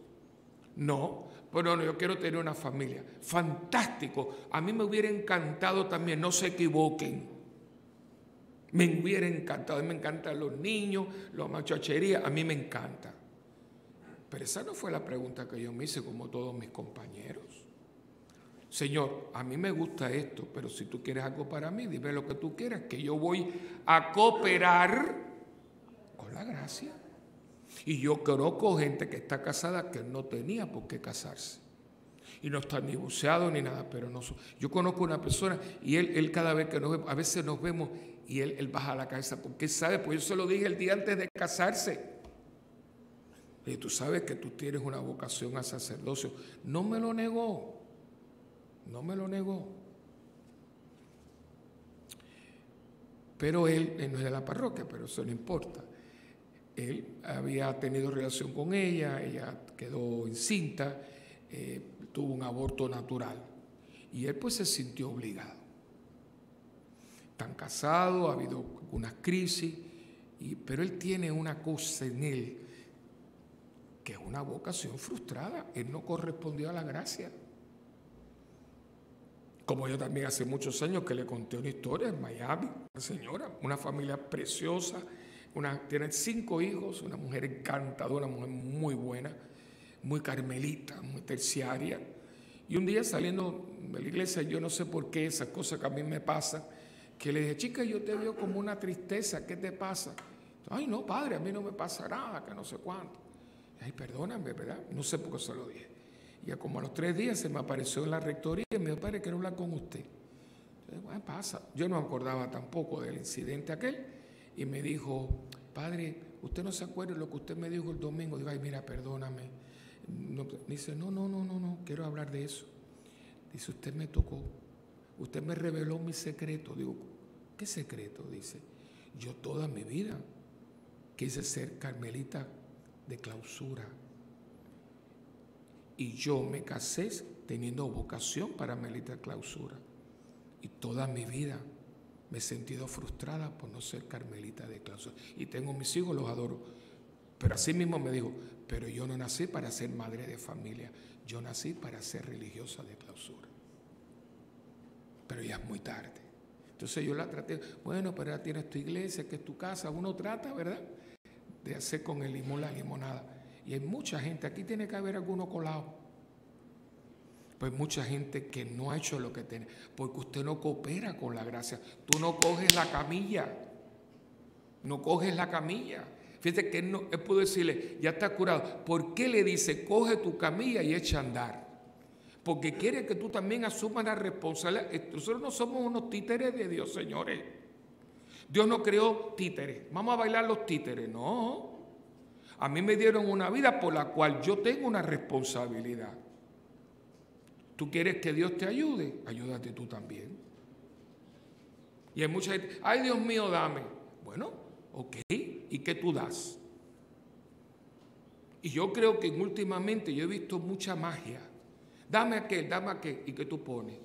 No, pero no, yo quiero tener una familia. Fantástico. A mí me hubiera encantado también, no se equivoquen. Me hubiera encantado. A mí me encantan los niños, las machacherías, a mí me encanta. Pero esa no fue la pregunta que yo me hice, como todos mis compañeros. Señor, a mí me gusta esto, pero si tú quieres algo para mí, dime lo que tú quieras, que yo voy a cooperar con la gracia. Y yo conozco gente que está casada que no tenía por qué casarse. Y no está ni divorciado ni nada, pero no. Yo conozco una persona y él cada vez que nos vemos, a veces nos vemos y él baja la cabeza porque sabe, pues yo se lo dije el día antes de casarse. Y tú sabes que tú tienes una vocación al sacerdocio. No me lo negó. No me lo negó. Pero él no es de la parroquia, pero eso no importa. Él había tenido relación con ella quedó encinta, tuvo un aborto natural. Y él pues se sintió obligado. Están casados, ha habido algunas crisis, pero él tiene una cosa en él que es una vocación frustrada. Él no correspondió a la gracia. Como yo también hace muchos años que le conté una historia en Miami, una señora, una familia preciosa, tiene 5 hijos, una mujer encantadora, una mujer muy buena, muy carmelita, muy terciaria. Y un día saliendo de la iglesia, yo no sé por qué, esas cosas que a mí me pasan, que le dije, chica, yo te veo como una tristeza, ¿qué te pasa? Ay, no, padre, a mí no me pasa nada, que no sé cuánto. Ay, perdóname, ¿verdad? No sé por qué se lo dije. Y como a los 3 días se me apareció en la rectoría y me dijo, padre, quiero hablar con usted. Entonces, bueno, pasa. Yo no me acordaba tampoco del incidente aquel. Y me dijo, padre, ¿usted no se acuerda de lo que usted me dijo el domingo? Digo, ay, mira, perdóname. No, dice, no, quiero hablar de eso. Dice, usted me tocó. Usted me reveló mi secreto. Digo, ¿qué secreto? Dice, yo toda mi vida quise ser carmelita de clausura. Y yo me casé teniendo vocación para carmelita de clausura. Y toda mi vida me he sentido frustrada por no ser carmelita de clausura. Y tengo mis hijos, los adoro. Pero así mismo me dijo, pero yo no nací para ser madre de familia. Yo nací para ser religiosa de clausura. Pero ya es muy tarde. Entonces yo la traté, bueno, pero ya tienes tu iglesia, que es tu casa. Uno trata, ¿verdad?, de hacer con el limón la limonada. Y hay mucha gente, aquí tiene que haber alguno colado. Pues mucha gente que no ha hecho lo que tiene, porque usted no coopera con la gracia. Tú no coges la camilla. No coges la camilla. Fíjate que él pudo decirle, ya está curado. ¿Por qué le dice, coge tu camilla y echa a andar? Porque quiere que tú también asumas la responsabilidad. Nosotros no somos unos títeres de Dios, señores. Dios no creó títeres. Vamos a bailar los títeres. No. A mí me dieron una vida por la cual yo tengo una responsabilidad. ¿Tú quieres que Dios te ayude? Ayúdate tú también. Y hay mucha gente, ay, Dios mío, dame. Bueno, ok, ¿y qué tú das? Y yo creo que últimamente yo he visto mucha magia. Dame aquel, ¿y qué tú pones?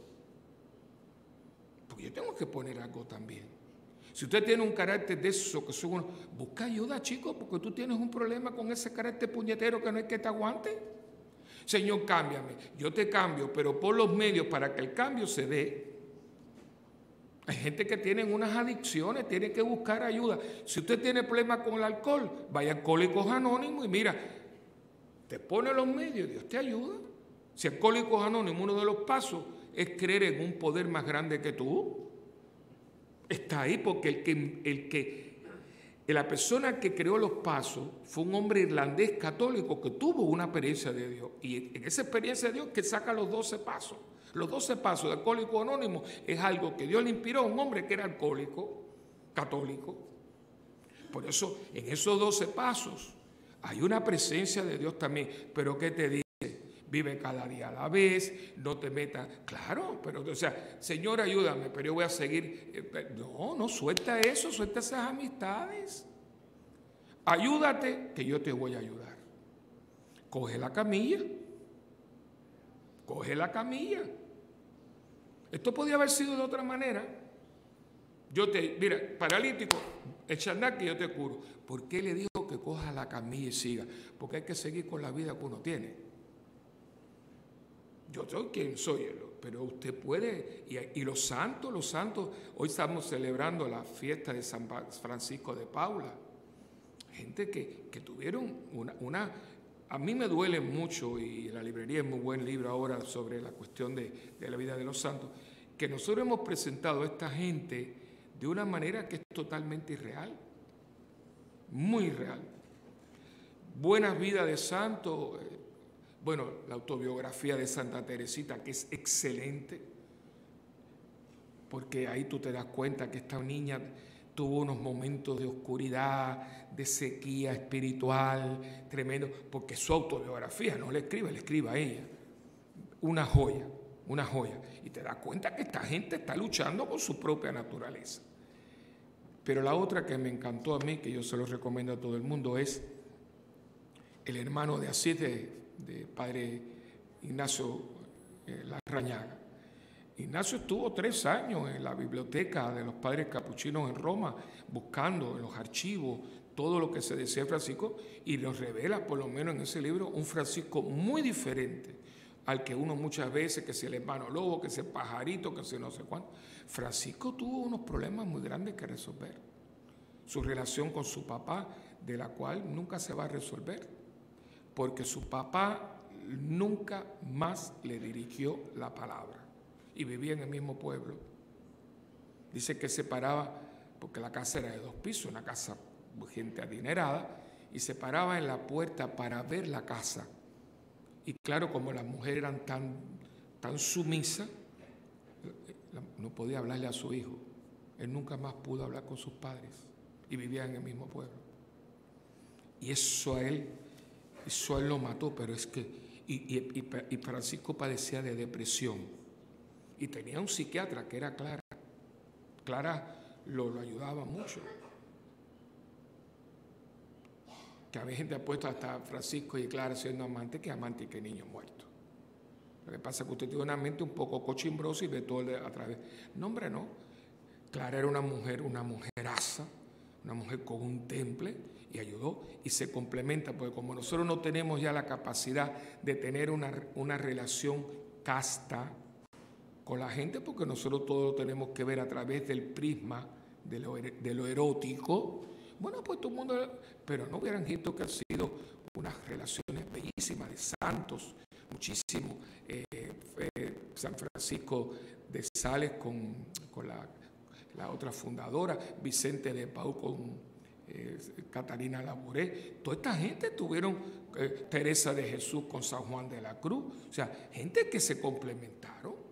Porque yo tengo que poner algo también. Si usted tiene un carácter de eso, que son unos, busca ayuda, chicos, porque tú tienes un problema con ese carácter puñetero que no hay que te aguante. Señor, cámbiame. Yo te cambio, pero pon los medios para que el cambio se dé. Hay gente que tiene unas adicciones, tiene que buscar ayuda. Si usted tiene problemas con el alcohol, vaya a Alcohólicos Anónimos y mira, te pone los medios, Dios te ayuda. Si Alcohólicos Anónimos, uno de los pasos es creer en un poder más grande que tú. Está ahí porque la persona que creó los pasos fue un hombre irlandés católico que tuvo una experiencia de Dios. Y en esa experiencia de Dios que saca los 12 pasos. Los 12 pasos de Alcohólicos Anónimos es algo que Dios le inspiró a un hombre que era alcohólico, católico. Por eso, en esos 12 pasos hay una presencia de Dios también. Pero ¿qué te dice? vive cada día a la vez, no te metas. Claro, pero o sea, Señor, ayúdame, pero yo voy a seguir. No suelta eso, suelta esas amistades. Ayúdate, que yo te voy a ayudar. Coge la camilla. Coge la camilla. Esto podía haber sido de otra manera. Mira, paralítico, echa que yo te curo. ¿Por qué le dijo que coja la camilla y siga? Porque hay que seguir con la vida que uno tiene. Yo soy quien soy, pero usted puede. Y los santos, hoy estamos celebrando la fiesta de San Francisco de Paula. Gente que tuvieron una. A mí me duele mucho, y la librería es muy buen libro ahora sobre la cuestión de la vida de los santos, que nosotros hemos presentado a esta gente de una manera que es totalmente irreal, muy irreal. Buenas vidas de santos, bueno, la autobiografía de Santa Teresita, que es excelente, porque ahí tú te das cuenta que esta niña tuvo unos momentos de oscuridad, de sequía espiritual, tremendo, porque su autobiografía no le escribe a ella. Una joya. Y te das cuenta que esta gente está luchando con su propia naturaleza. Pero la otra que me encantó a mí, que yo se lo recomiendo a todo el mundo, es el hermano de Asís, de padre Ignacio Larrañaga. Ignacio estuvo 3 años en la biblioteca de los padres capuchinos en Roma, buscando en los archivos todo lo que se decía de Francisco, y nos revela, por lo menos en ese libro, un Francisco muy diferente al que uno muchas veces, que si el hermano lobo, que si el pajarito, que si no sé cuánto. Francisco tuvo unos problemas muy grandes que resolver. Su relación con su papá, de la cual nunca se va a resolver, porque su papá nunca más le dirigió la palabra. Y vivía en el mismo pueblo. Dice que se paraba, porque la casa era de 2 pisos, una casa de gente adinerada, y se paraba en la puerta para ver la casa. Y claro, como las mujeres eran tan sumisas, no podía hablarle a su hijo. Él nunca más pudo hablar con sus padres, y vivía en el mismo pueblo. Y eso a él lo mató, pero es que, y Francisco padecía de depresión. Y tenía un psiquiatra que era Clara. Clara lo ayudaba mucho. Que había gente apuesta hasta Francisco y Clara siendo amante y que niño muerto. Lo que pasa es que usted tiene una mente un poco cochimbrosa y ve todo a través. No, hombre, no. Clara era una mujeraza, una mujer con un temple, y ayudó, y se complementa, porque como nosotros no tenemos ya la capacidad de tener una relación casta con la gente, porque nosotros todo lo tenemos que ver a través del prisma de lo erótico. Bueno, pues todo el mundo, pero no hubieran visto que han sido unas relaciones bellísimas de santos, muchísimo. San Francisco de Sales con la otra fundadora, Vicente de Pau con Catarina Laboré. Toda esta gente tuvieron, Teresa de Jesús con San Juan de la Cruz. O sea, gente que se complementaron.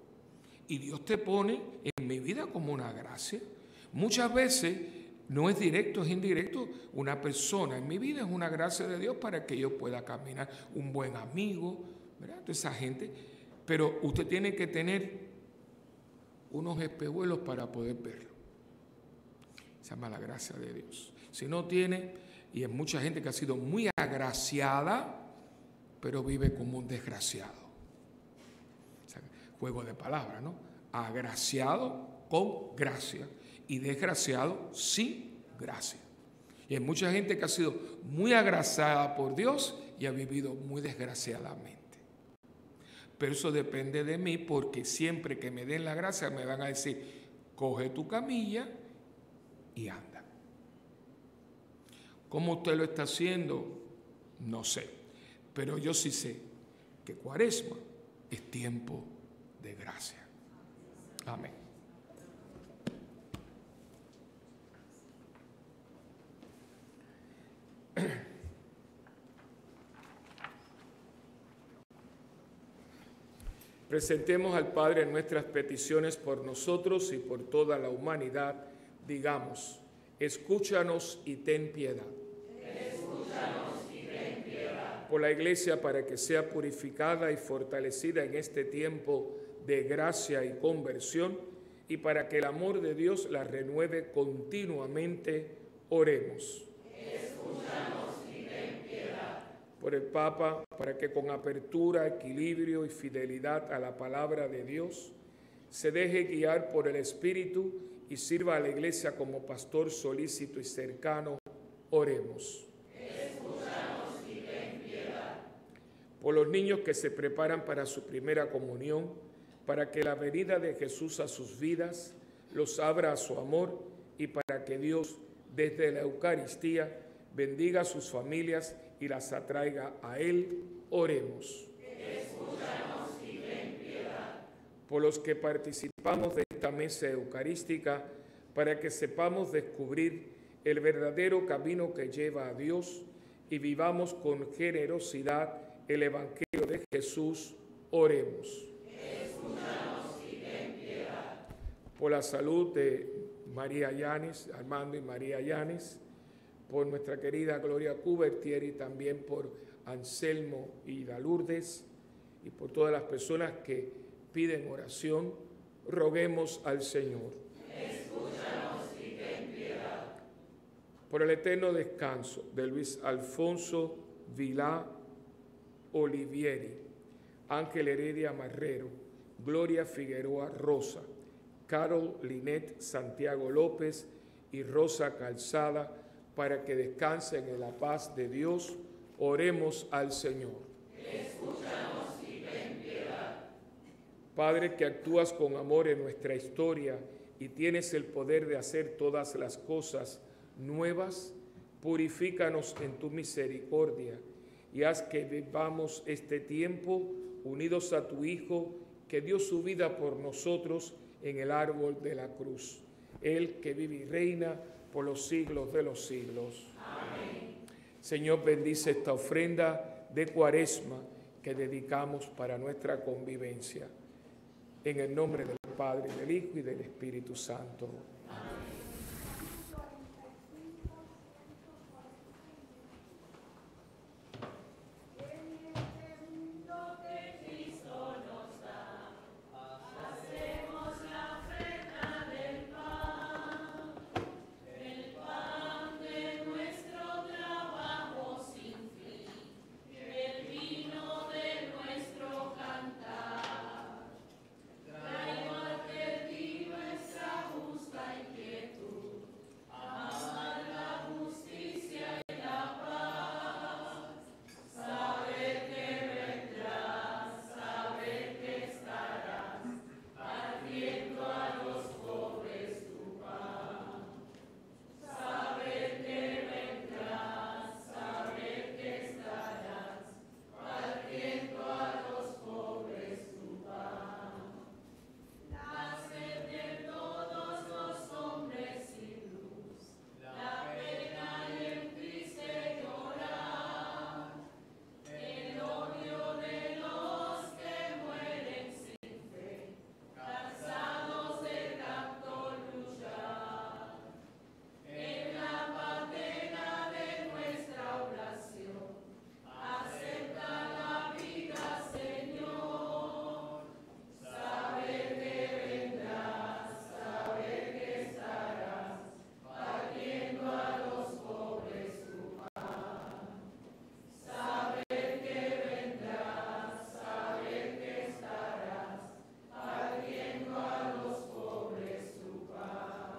Y Dios te pone en mi vida como una gracia. Muchas veces no es directo, es indirecto. Una persona en mi vida es una gracia de Dios para que yo pueda caminar. Un buen amigo, ¿verdad? Toda esa gente. Pero usted tiene que tener unos espejuelos para poder verlo. Se llama la gracia de Dios. Si no tiene, y hay mucha gente que ha sido muy agraciada, pero vive como un desgraciado. Juego de palabras, ¿no? Agraciado con gracia y desgraciado sin gracia. Y hay mucha gente que ha sido muy agraciada por Dios y ha vivido muy desgraciadamente. Pero eso depende de mí, porque siempre que me den la gracia me van a decir, coge tu camilla y anda. ¿Cómo usted lo está haciendo? No sé. Pero yo sí sé que Cuaresma es tiempo de gracia. Amén. Presentemos al Padre nuestras peticiones por nosotros y por toda la humanidad. Digamos, escúchanos y ten piedad. Escúchanos y ten piedad. por la Iglesia para que sea purificada y fortalecida en este tiempo de gracia y conversión, y para que el amor de Dios la renueve continuamente, oremos. Escúchanos y ten piedad. Por el Papa, para que con apertura, equilibrio y fidelidad a la palabra de Dios, se deje guiar por el Espíritu y sirva a la Iglesia como pastor solícito y cercano, oremos. Escúchanos y ten piedad. Por los niños que se preparan para su primera comunión, para que la venida de Jesús a sus vidas los abra a su amor y para que Dios, desde la Eucaristía, bendiga a sus familias y las atraiga a Él, oremos. Escúchanos y ten piedad. Por los que participamos de esta mesa eucarística, para que sepamos descubrir el verdadero camino que lleva a Dios y vivamos con generosidad el Evangelio de Jesús, oremos. Escúchanos y ten piedad. Por la salud de María Llanes, Armando y María Llanes, por nuestra querida Gloria Cubertier y también por Anselmo y Lourdes, y por todas las personas que piden oración, roguemos al Señor. Escúchanos y ten piedad. Por el eterno descanso de Luis Alfonso Vilá Olivieri, Ángel Heredia Marrero, Gloria Figueroa Rosa, Carol Linet Santiago López y Rosa Calzada, para que descansen en la paz de Dios, oremos al Señor. Escúchanos y ten piedad. Padre, que actúas con amor en nuestra historia y tienes el poder de hacer todas las cosas nuevas, purifícanos en tu misericordia y haz que vivamos este tiempo unidos a tu Hijo, que dio su vida por nosotros en el árbol de la cruz. Él que vive y reina por los siglos de los siglos. Amén. Señor, bendice esta ofrenda de Cuaresma que dedicamos para nuestra convivencia. En el nombre del Padre, del Hijo y del Espíritu Santo.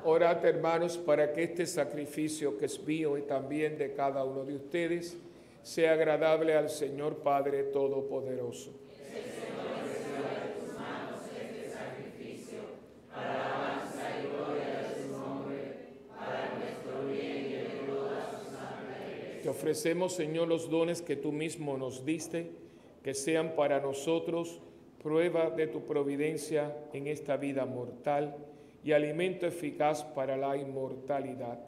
Orad, hermanos, para que este sacrificio que es mío y también de cada uno de ustedes sea agradable al Señor Padre Todopoderoso. Te ofrecemos, Señor, los dones que tú mismo nos diste, que sean para nosotros prueba de tu providencia en esta vida mortal y alimento eficaz para la inmortalidad.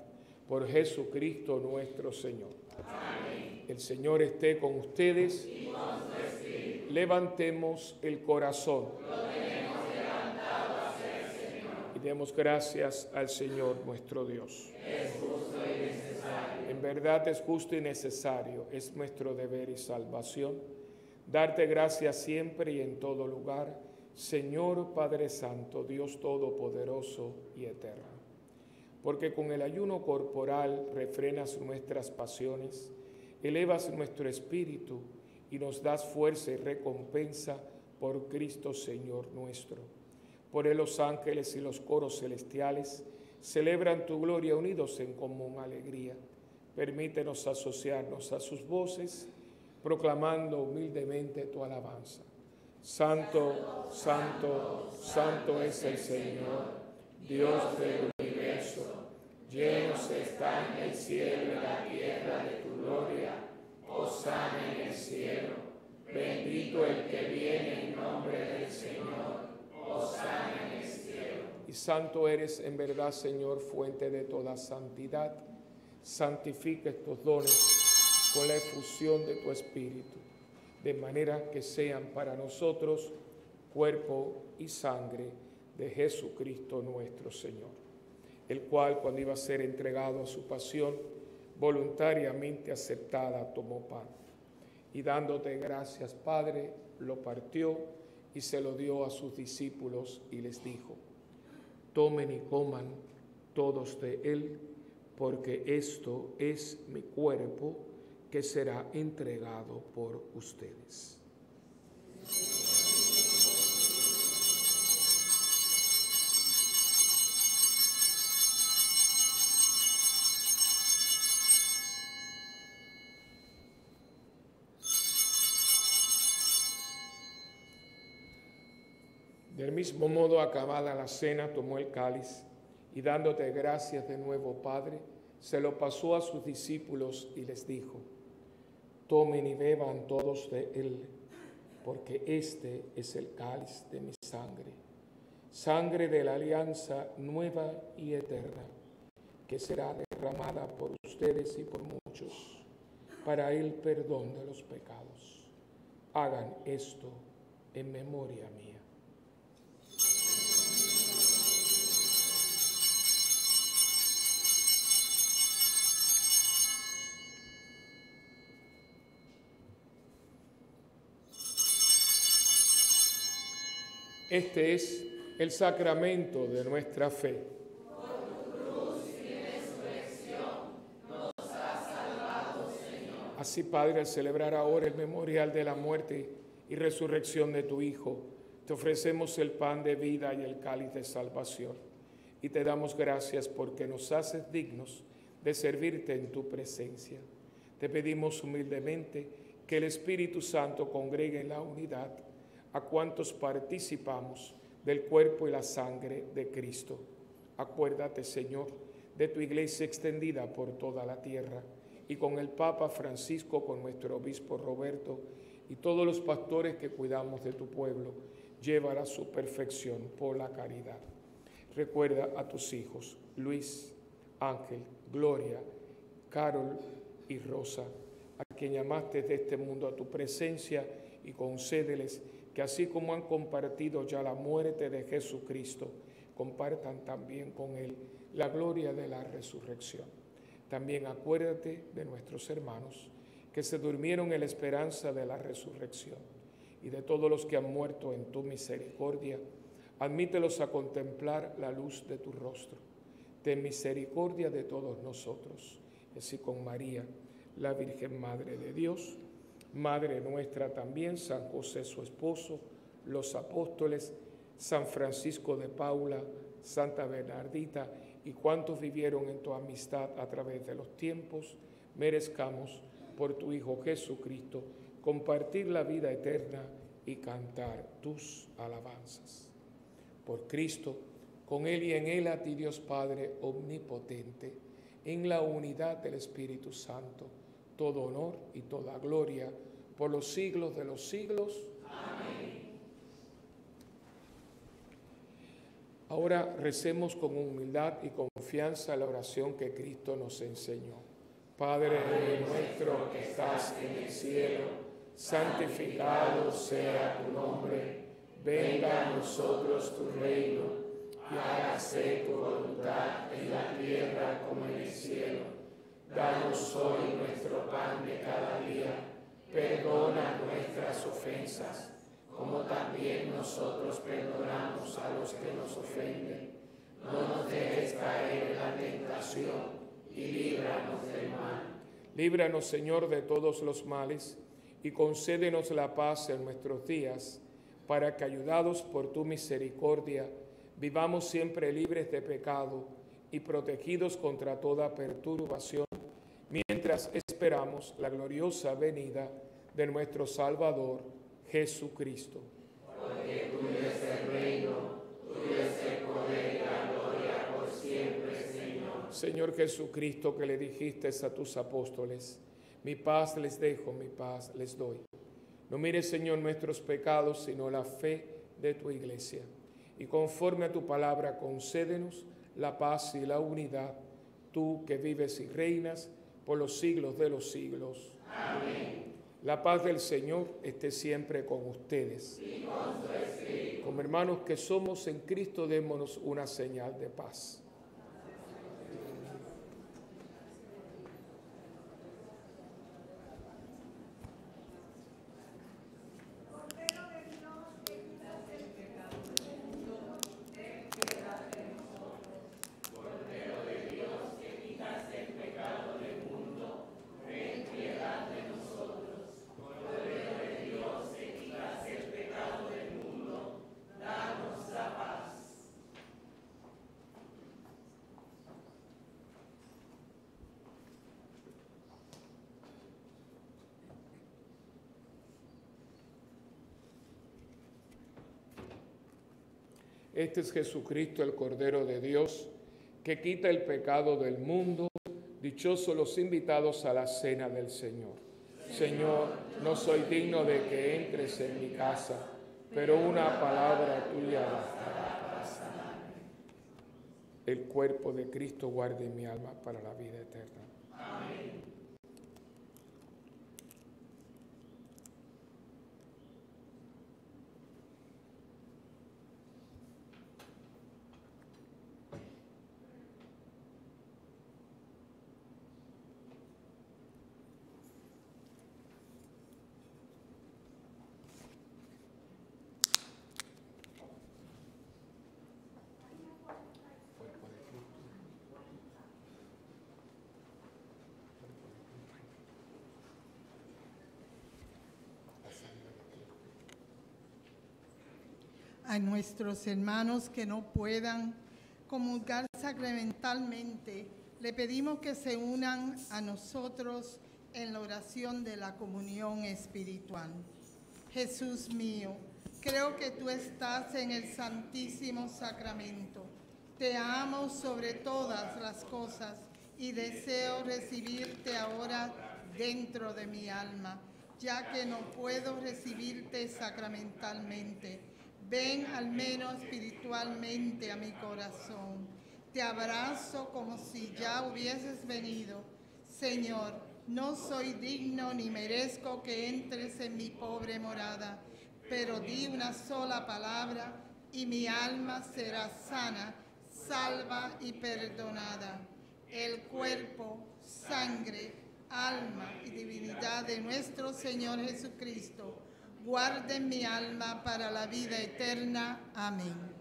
Por Jesucristo nuestro Señor. Amén. El Señor esté con ustedes. Y con su espíritu. Levantemos el corazón. Lo tenemos levantado hacia el Señor. Y demos gracias al Señor nuestro Dios. Es justo y necesario. En verdad es justo y necesario, es nuestro deber y salvación, darte gracias siempre y en todo lugar, Señor Padre Santo, Dios Todopoderoso y Eterno. Porque con el ayuno corporal refrenas nuestras pasiones, elevas nuestro espíritu y nos das fuerza y recompensa por Cristo Señor nuestro. Por él los ángeles y los coros celestiales celebran tu gloria unidos en común alegría. Permítenos asociarnos a sus voces, proclamando humildemente tu alabanza. Santo, santo, santo es el Señor, Dios del universo. Llenos están el cielo y la tierra de tu gloria. Hosana en el cielo. Bendito el que viene en nombre del Señor. Hosana en el cielo. Y santo eres en verdad, Señor, fuente de toda santidad. Santifica estos dones con la efusión de tu Espíritu, de manera que sean para nosotros cuerpo y sangre de Jesucristo nuestro Señor, el cual, cuando iba a ser entregado a su pasión, voluntariamente aceptada, tomó pan, y dándote gracias, Padre, lo partió y se lo dio a sus discípulos y les dijo: tomen y coman todos de él, porque esto es mi cuerpo que será entregado por ustedes. Del mismo modo, acabada la cena, tomó el cáliz y dándote gracias de nuevo, Padre, se lo pasó a sus discípulos y les dijo: tomen y beban todos de él, porque este es el cáliz de mi sangre, sangre de la alianza nueva y eterna, que será derramada por ustedes y por muchos, para el perdón de los pecados. Hagan esto en memoria mía. Este es el sacramento de nuestra fe. Por tu cruz y resurrección nos has salvado, Señor. Así, Padre, al celebrar ahora el memorial de la muerte y resurrección de tu Hijo, te ofrecemos el pan de vida y el cáliz de salvación. Y te damos gracias porque nos haces dignos de servirte en tu presencia. Te pedimos humildemente que el Espíritu Santo congregue en la unidad a cuantos participamos del cuerpo y la sangre de Cristo. Acuérdate, Señor, de tu iglesia extendida por toda la tierra, y con el Papa Francisco, con nuestro obispo Roberto, y todos los pastores que cuidamos de tu pueblo, llévala a su perfección por la caridad. Recuerda a tus hijos, Luis, Ángel, Gloria, Carol y Rosa, a quien llamaste de este mundo a tu presencia, y concédeles que así como han compartido ya la muerte de Jesucristo, compartan también con Él la gloria de la resurrección. También acuérdate de nuestros hermanos que se durmieron en la esperanza de la resurrección, y de todos los que han muerto en tu misericordia, admítelos a contemplar la luz de tu rostro. Ten misericordia de todos nosotros, y así con María, la Virgen Madre de Dios, Madre nuestra también, San José su esposo, los apóstoles, San Francisco de Paula, Santa Bernardita y cuantos vivieron en tu amistad a través de los tiempos, merezcamos por tu Hijo Jesucristo compartir la vida eterna y cantar tus alabanzas. Por Cristo, con Él y en Él, a ti Dios Padre omnipotente, en la unidad del Espíritu Santo, todo honor y toda gloria por los siglos de los siglos. Amén. Ahora recemos con humildad y confianza la oración que Cristo nos enseñó. Padre nuestro que estás en el cielo, santificado sea tu nombre. Venga a nosotros tu reino, y hágase tu voluntad en la tierra como en el cielo. Danos hoy nuestro pan de cada día. Perdona nuestras ofensas, como también nosotros perdonamos a los que nos ofenden. No nos dejes caer en la tentación y líbranos del mal. Líbranos, Señor, de todos los males y concédenos la paz en nuestros días, para que, ayudados por tu misericordia, vivamos siempre libres de pecado y protegidos contra toda perturbación, mientras esperamos la gloriosa venida de nuestro Salvador, Jesucristo. Porque tuyo es el reino, tuyo es el poder y la gloria por siempre, Señor. Señor Jesucristo, que le dijiste a tus apóstoles: mi paz les dejo, mi paz les doy. No mires, Señor, nuestros pecados, sino la fe de tu iglesia. Y conforme a tu palabra, concédenos la paz y la unidad, tú que vives y reinas por los siglos de los siglos. Amén. La paz del Señor esté siempre con ustedes. Y con su espíritu. Como hermanos que somos en Cristo, démonos una señal de paz. Este es Jesucristo, el Cordero de Dios, que quita el pecado del mundo. Dichosos los invitados a la cena del Señor. Señor, no soy digno de que entres en mi casa, pero una palabra tuya bastará para sanarme. El cuerpo de Cristo guarde mi alma para la vida eterna. Amén. A nuestros hermanos que no puedan comulgar sacramentalmente, le pedimos que se unan a nosotros en la oración de la comunión espiritual. Jesús mío, creo que tú estás en el Santísimo Sacramento. Te amo sobre todas las cosas y deseo recibirte ahora dentro de mi alma, ya que no puedo recibirte sacramentalmente. Ven al menos espiritualmente a mi corazón. Te abrazo como si ya hubieses venido. Señor, no soy digno ni merezco que entres en mi pobre morada, pero di una sola palabra y mi alma será sana, salva y perdonada. El cuerpo, sangre, alma y divinidad de nuestro Señor Jesucristo guarden mi alma para la vida eterna. Amén.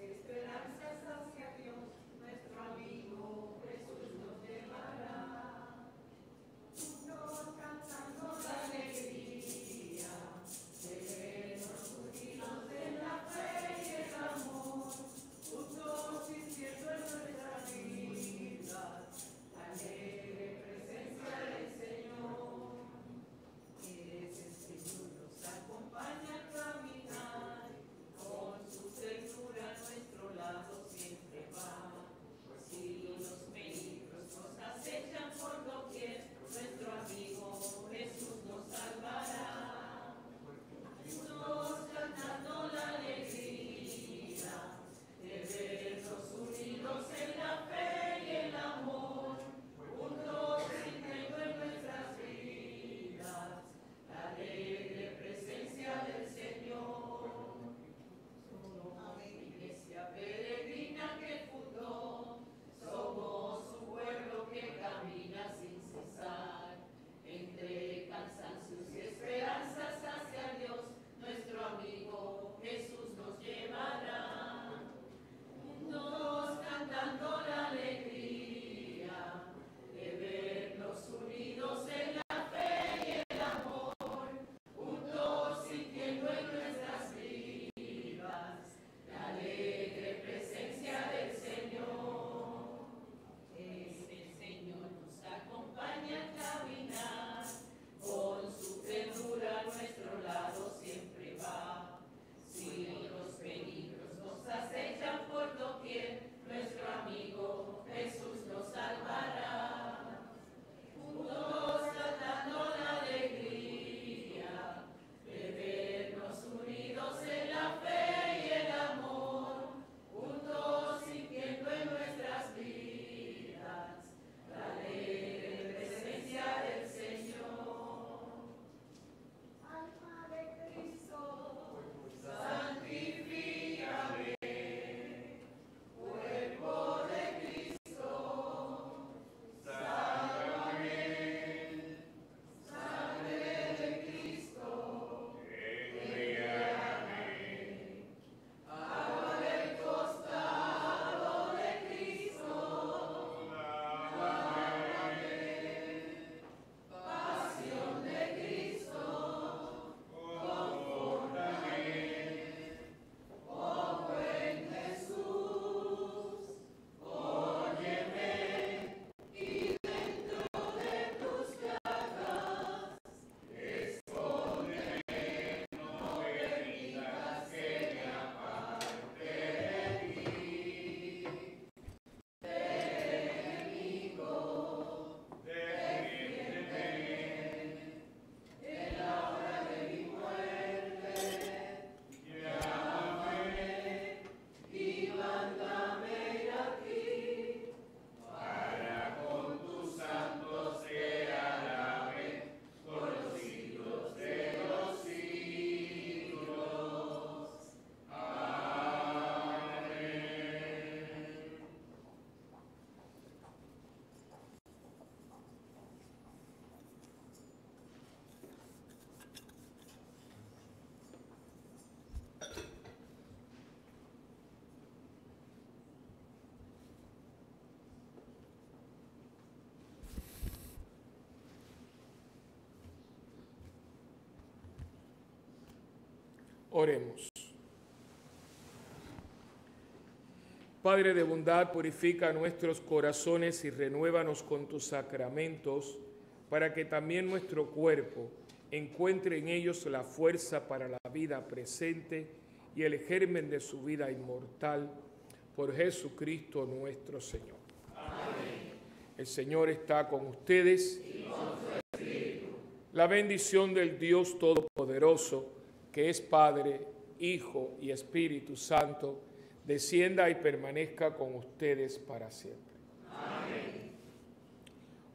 Esperanzas hacia Dios, nuestro Oremos. Padre de bondad, purifica nuestros corazones y renuévanos con tus sacramentos, para que también nuestro cuerpo encuentre en ellos la fuerza para la vida presente y el germen de su vida inmortal, por Jesucristo nuestro Señor. Amén. El Señor está con ustedes. Y con su espíritu. La bendición del Dios Todopoderoso, que es Padre, Hijo y Espíritu Santo, descienda y permanezca con ustedes para siempre. Amén.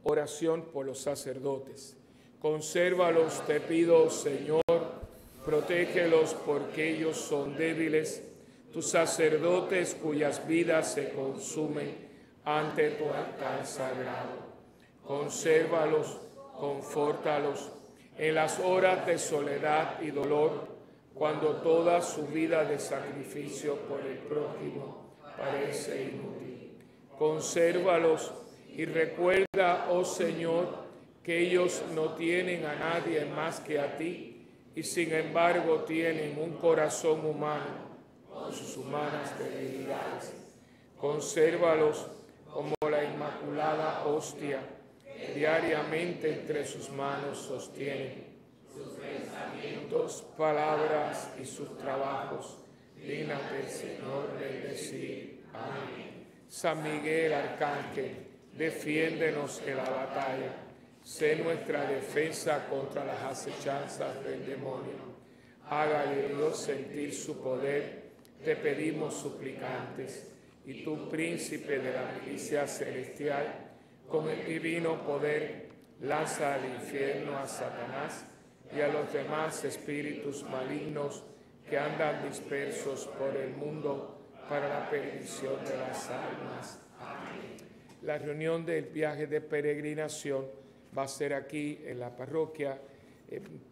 Oración por los sacerdotes. Consérvalos, te pido, Señor, protégelos porque ellos son débiles, tus sacerdotes cuyas vidas se consumen ante tu altar sagrado. Consérvalos, confórtalos en las horas de soledad y dolor, cuando toda su vida de sacrificio por el prójimo parece inútil. Consérvalos y recuerda, oh Señor, que ellos no tienen a nadie más que a ti, y sin embargo tienen un corazón humano con sus humanas debilidades. Consérvalos como la inmaculada hostia que diariamente entre sus manos sostienen. Sus pensamientos, palabras y sus trabajos, dígnate, Señor, bendecir. Amén. San Miguel Arcángel, defiéndenos en la batalla. Sé nuestra defensa contra las acechanzas del demonio. Hágale Dios sentir su poder, te pedimos suplicantes. Y tú, príncipe de la milicia celestial, con el divino poder, lanza al infierno a Satanás y a los demás espíritus malignos que andan dispersos por el mundo para la perdición de las almas. Amén. La reunión del viaje de peregrinación va a ser aquí en la parroquia,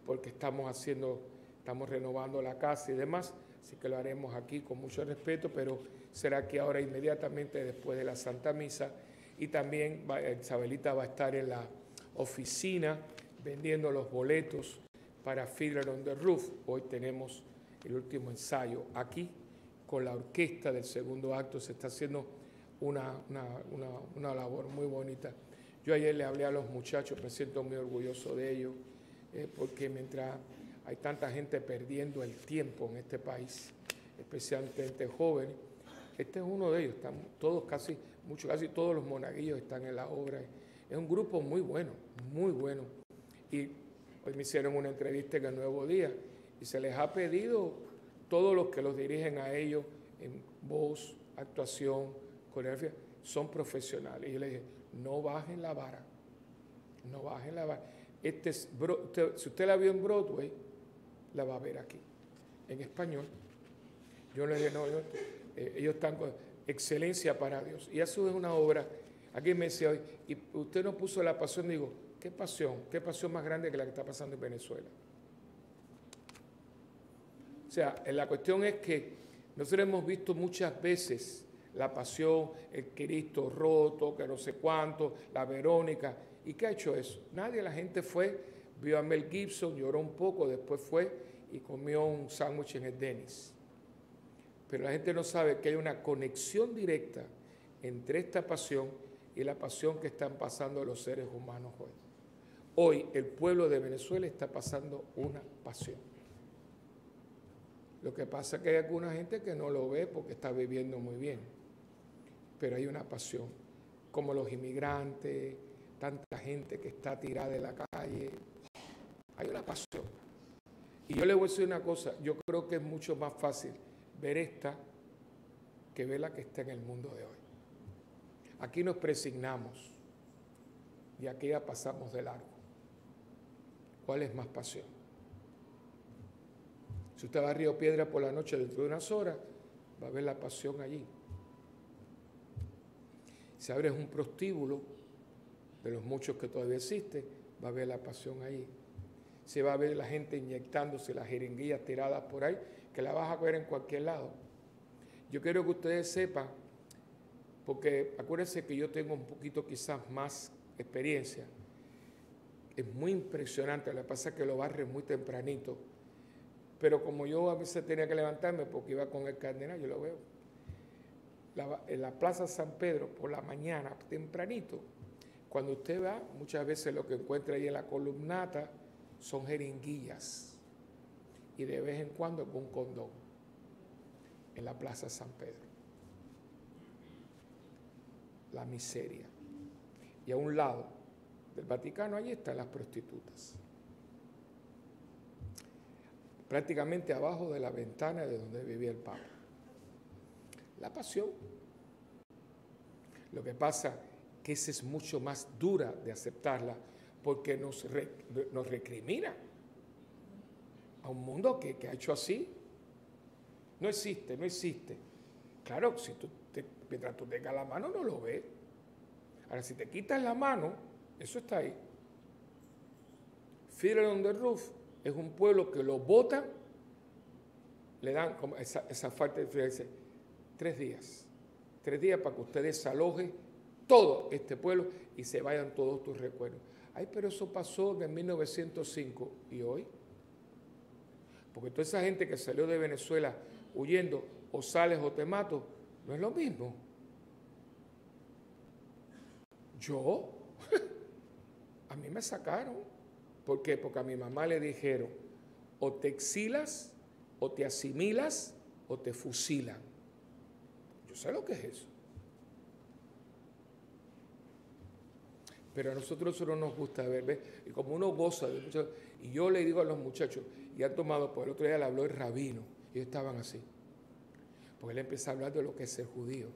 porque estamos renovando la casa y demás, así que lo haremos aquí con mucho respeto, pero será aquí ahora inmediatamente después de la Santa Misa. Y también Isabelita va a estar en la oficina vendiendo los boletos para Fiddler on the Roof. Hoy tenemos el último ensayo aquí con la orquesta del segundo acto. Se está haciendo una labor muy bonita. Yo ayer le hablé a los muchachos, me siento muy orgulloso de ellos, porque mientras hay tanta gente perdiendo el tiempo en este país, especialmente jóvenes, este es uno de ellos. Están todos casi todos los monaguillos están en la obra. Es un grupo muy bueno, muy bueno. Y hoy me hicieron una entrevista en El Nuevo Día y se les ha pedido, todos los que los dirigen a ellos, en voz, actuación, coreografía, son profesionales. Y yo les dije, no bajen la vara, no bajen la vara. Si usted la vio en Broadway, la va a ver aquí, en español. Yo le dije, no, ellos están con excelencia para Dios. Y eso es una obra. Aquí me decía hoy, y usted no puso la pasión. Digo, ¿qué pasión más grande que la que está pasando en Venezuela? O sea, la cuestión es que nosotros hemos visto muchas veces la pasión, el Cristo roto, que no sé cuánto, la Verónica. ¿Y qué ha hecho eso? Nadie, la gente fue, vio a Mel Gibson, lloró un poco, después fue y comió un sándwich en el Denny's. Pero la gente no sabe que hay una conexión directa entre esta pasión y la pasión que están pasando los seres humanos hoy. Hoy el pueblo de Venezuela está pasando una pasión. Lo que pasa es que hay alguna gente que no lo ve porque está viviendo muy bien. Pero hay una pasión, como los inmigrantes, tanta gente que está tirada en la calle. Hay una pasión. Y yo le voy a decir una cosa, yo creo que es mucho más fácil ver esta que ver la que está en el mundo de hoy. Aquí nos presignamos y aquí ya pasamos de largo. ¿Cuál es más pasión? Si usted va a Río Piedra por la noche dentro de unas horas, va a ver la pasión allí. Si abres un prostíbulo, de los muchos que todavía existen, va a ver la pasión allí. Se va a ver la gente inyectándose las jeringuillas tiradas por ahí, que la vas a ver en cualquier lado. Yo quiero que ustedes sepan, porque acuérdense que yo tengo un poquito quizás más experiencia. Es muy impresionante, lo que pasa es que lo barren muy tempranito. Pero como yo a veces tenía que levantarme porque iba con el cardenal, yo lo veo. En la Plaza San Pedro, por la mañana, tempranito, cuando usted va, muchas veces lo que encuentra ahí en la columnata son jeringuillas y de vez en cuando algún condón en la Plaza San Pedro. La miseria. Y a un lado del Vaticano, allí están las prostitutas. Prácticamente abajo de la ventana de donde vivía el Papa. La pasión. Lo que pasa que esa es mucho más dura de aceptarla porque nos recrimina a un mundo que ha hecho así. No existe, no existe. Claro, si mientras tú tengas la mano no lo ves. Ahora, si te quitas la mano, eso está ahí. Fiddler on the Roof es un pueblo que lo botan, le dan como esa falta de fidelidad, 3 días. 3 días para que usted desaloje todo este pueblo y se vayan todos tus recuerdos. Ay, pero eso pasó en 1905 y hoy. Porque toda esa gente que salió de Venezuela huyendo, o sales o te mato, no es lo mismo. Yo, a mí me sacaron. ¿Por qué? Porque a mi mamá le dijeron, o te exilas, o te asimilas, o te fusilan. Yo sé lo que es eso. Pero a nosotros eso no nos gusta ver, ¿ves? Y como uno goza de muchas, y yo le digo a los muchachos, y han tomado, por el otro día le habló el rabino, y ellos estaban así. Porque él empieza a hablar de lo que es ser judío.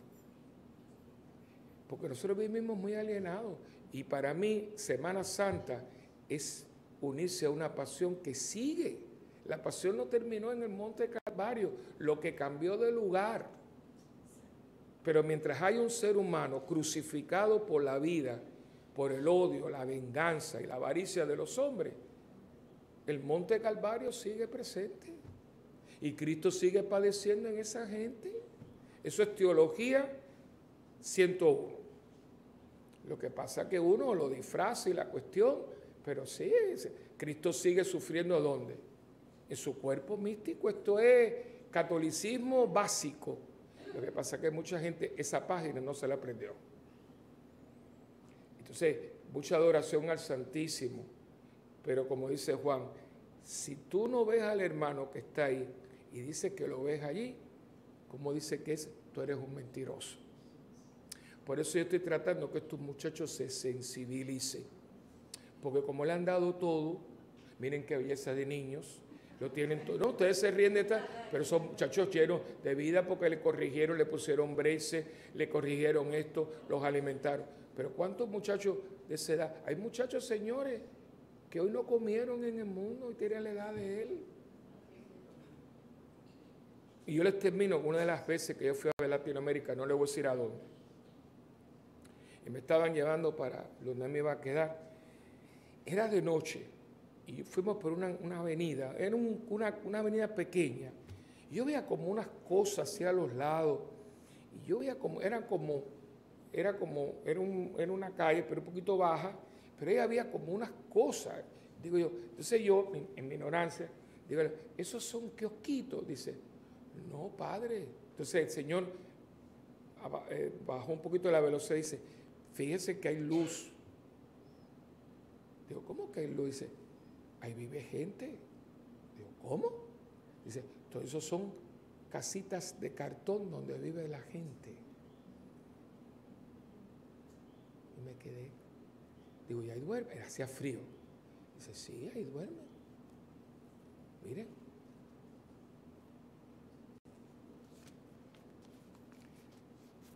Porque nosotros vivimos muy alienados. Y para mí, Semana Santa es unirse a una pasión que sigue. La pasión no terminó en el Monte Calvario, lo que cambió de lugar. Pero mientras hay un ser humano crucificado por la vida, por el odio, la venganza y la avaricia de los hombres, el Monte Calvario sigue presente. Y Cristo sigue padeciendo en esa gente. Eso es teología 101. Lo que pasa es que uno lo disfraza y la cuestión, pero sí, Cristo sigue sufriendo ¿dónde? En su cuerpo místico. Esto es catolicismo básico. Lo que pasa es que mucha gente esa página no se la aprendió. Entonces, mucha adoración al Santísimo. Pero como dice Juan, si tú no ves al hermano que está ahí y dice que lo ves allí, como dice que es, tú eres un mentiroso. Por eso yo estoy tratando que estos muchachos se sensibilicen. Porque como le han dado todo, miren qué belleza de niños, lo tienen todo. No, ustedes se ríen de tal, pero son muchachos llenos de vida porque le corrigieron, le pusieron braces, le corrigieron esto, los alimentaron. Pero ¿cuántos muchachos de esa edad? Hay muchachos, señores, que hoy no comieron en el mundo y tienen la edad de él. Y yo les termino con una de las veces que yo fui a ver Latinoamérica, no les voy a decir a dónde. Y me estaban llevando para donde me iba a quedar. Era de noche y fuimos por una avenida, era una avenida pequeña. Y yo veía como unas cosas hacia los lados. Y yo veía como, era una calle, pero un poquito baja, pero ahí había como unas cosas. Digo yo, entonces yo, en mi ignorancia, digo, esos son kiosquitos. Dice, no, padre. Entonces el Señor bajó un poquito la velocidad y dice, fíjese que hay luz. Digo, ¿cómo que hay luz? Dice, ahí vive gente. Digo, ¿cómo? Dice, todo eso son casitas de cartón donde vive la gente. Y me quedé. Digo, ¿y ahí duerme? Hacía frío. Dice, sí, ahí duerme. Miren.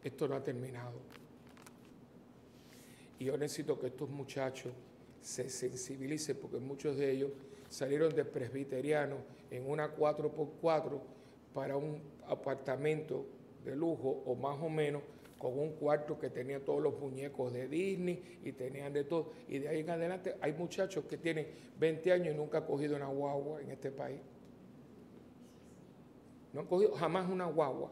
Esto no ha terminado. Y yo necesito que estos muchachos se sensibilicen porque muchos de ellos salieron de presbiterianos en una 4x4 para un apartamento de lujo o más o menos con un cuarto que tenía todos los muñecos de Disney y tenían de todo. Y de ahí en adelante hay muchachos que tienen 20 años y nunca han cogido una guagua en este país. No han cogido jamás una guagua.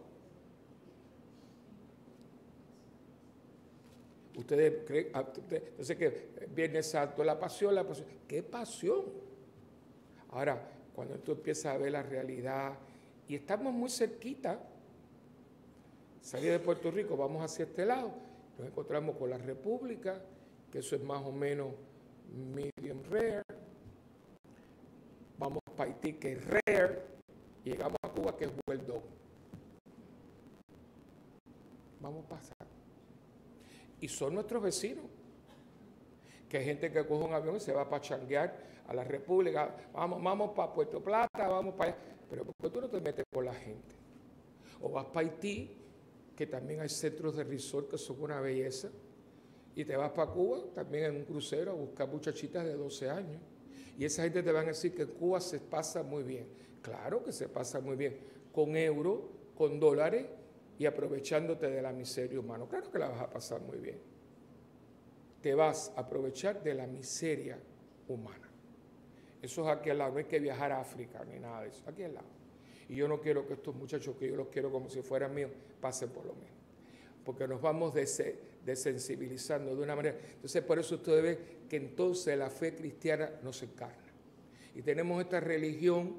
Ustedes creen, entonces que Viernes Santo, la pasión, ¿qué pasión? Ahora, cuando tú empiezas a ver la realidad, y estamos muy cerquita, salir de Puerto Rico, vamos hacia este lado, nos encontramos con la República, que eso es más o menos medium rare, vamos para Haití, que es rare, y llegamos a Cuba, que es well done. Vamos a pasar. Y son nuestros vecinos, que hay gente que coge un avión y se va para changuear a la República, vamos para Puerto Plata, vamos para allá, pero ¿por qué tú no te metes con la gente? O vas para Haití, que también hay centros de resort que son una belleza, y te vas para Cuba, también en un crucero, a buscar muchachitas de 12 años, y esa gente te van a decir que en Cuba se pasa muy bien. Claro que se pasa muy bien, con euros, con dólares, y aprovechándote de la miseria humana. Claro que la vas a pasar muy bien. Te vas a aprovechar de la miseria humana. Eso es aquí al lado, no hay que viajar a África ni nada de eso, aquí al lado. Y yo no quiero que estos muchachos, que yo los quiero como si fueran míos, pasen por lo mismo. Porque nos vamos desensibilizando de una manera. Entonces, por eso ustedes ven que entonces la fe cristiana no se encarna. Y tenemos esta religión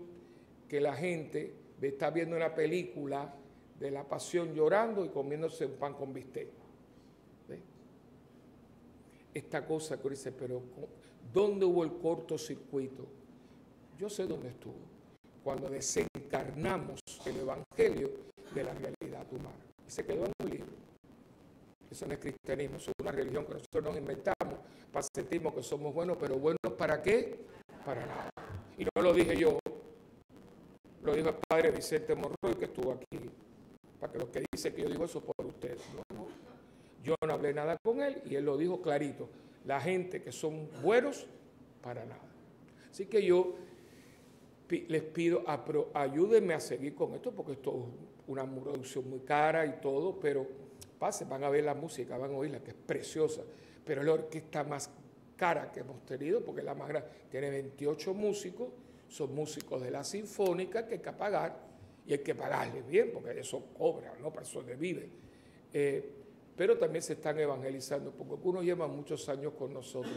que la gente está viendo una película de la pasión llorando y comiéndose un pan con bistec. ¿Ve? Esta cosa que dice, pero ¿dónde hubo el cortocircuito? Yo sé dónde estuvo. Cuando desencarnamos el evangelio de la realidad humana. Y se quedó en un libro. Eso no es cristianismo, eso es una religión que nosotros nos inventamos para sentirnos que somos buenos, pero ¿buenos para qué? Para nada. Y no lo dije yo, lo dijo el padre Vicente Monroy, que estuvo aquí, para que los que dicen que yo digo eso por ustedes. No. Yo no hablé nada con él y él lo dijo clarito. La gente que son buenos, para nada. Así que yo les pido, ayúdenme a seguir con esto, porque esto es una producción muy cara y todo, pero pasen, van a ver la música, van a oírla, que es preciosa, pero es la orquesta más cara que hemos tenido, porque la más grande tiene 28 músicos, son músicos de la Sinfónica que hay que pagar, y hay que pagarles bien, porque eso cobra, ¿no? Para eso vive. Pero también se están evangelizando, porque algunos llevan muchos años con nosotros,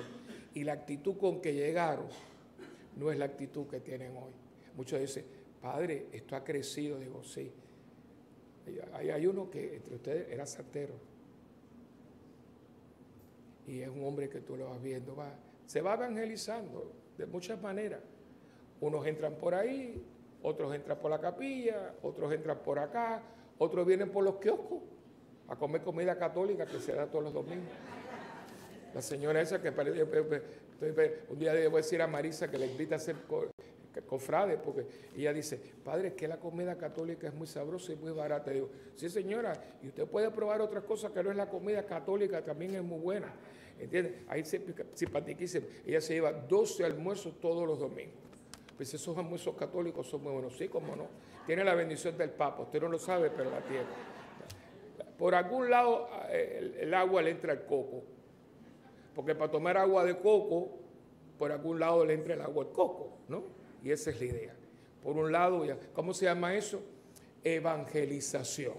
y la actitud con que llegaron no es la actitud que tienen hoy. Muchos dicen, padre, esto ha crecido. Digo, sí. Hay uno que entre ustedes era santero. Y es un hombre que tú lo vas viendo, se va evangelizando de muchas maneras. Unos entran por ahí, otros entran por la capilla, otros entran por acá, otros vienen por los kioscos a comer comida católica que se da todos los domingos. La señora esa que parece, un día le voy a decir a Marisa que le invita a ser cofrade, porque ella dice, padre, es que la comida católica es muy sabrosa y muy barata. Digo, sí señora, y usted puede probar otras cosas que no es la comida católica, también es muy buena. ¿Entiendes? Ahí simpaticísimo. Ella se lleva 12 almuerzos todos los domingos. Pues esos almuerzos católicos son muy buenos, sí, como no. Tiene la bendición del Papa, usted no lo sabe, pero la tiene. Por algún lado el agua le entra al coco, porque para tomar agua de coco, por algún lado le entra el agua al coco, ¿no? Y esa es la idea. Por un lado, ¿cómo se llama eso? Evangelización.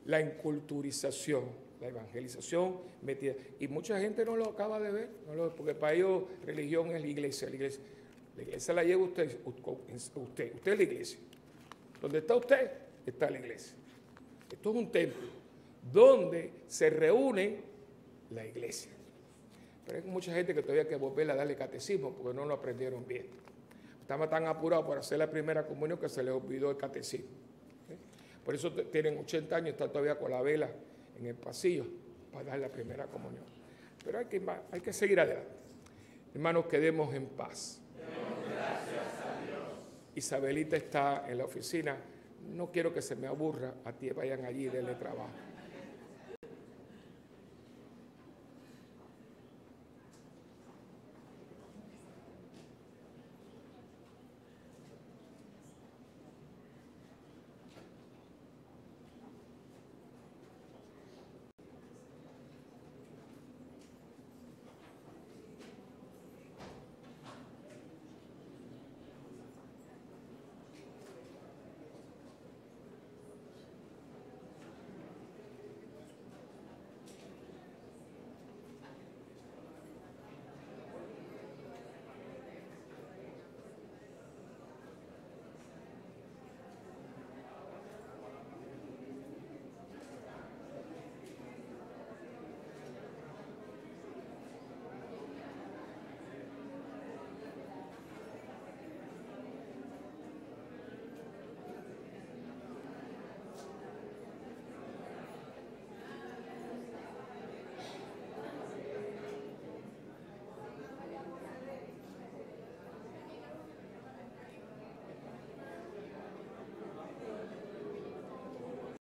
La enculturización, la evangelización metida. Y mucha gente no lo acaba de ver, porque para ellos religión es la iglesia. La iglesia la lleva usted es la iglesia. Donde está usted, está la iglesia. Esto es un templo donde se reúne la iglesia. Pero hay mucha gente que todavía hay que volver a darle catecismo porque no lo aprendieron bien. Estaban tan apurados por hacer la primera comunión que se les olvidó el catecismo. Por eso tienen 80 años y están todavía con la vela en el pasillo para dar la primera comunión. Pero hay que seguir adelante. Hermanos, quedemos en paz. Gracias a Dios. Isabelita está en la oficina. No quiero que se me aburra, a ti vayan allí y denle trabajo.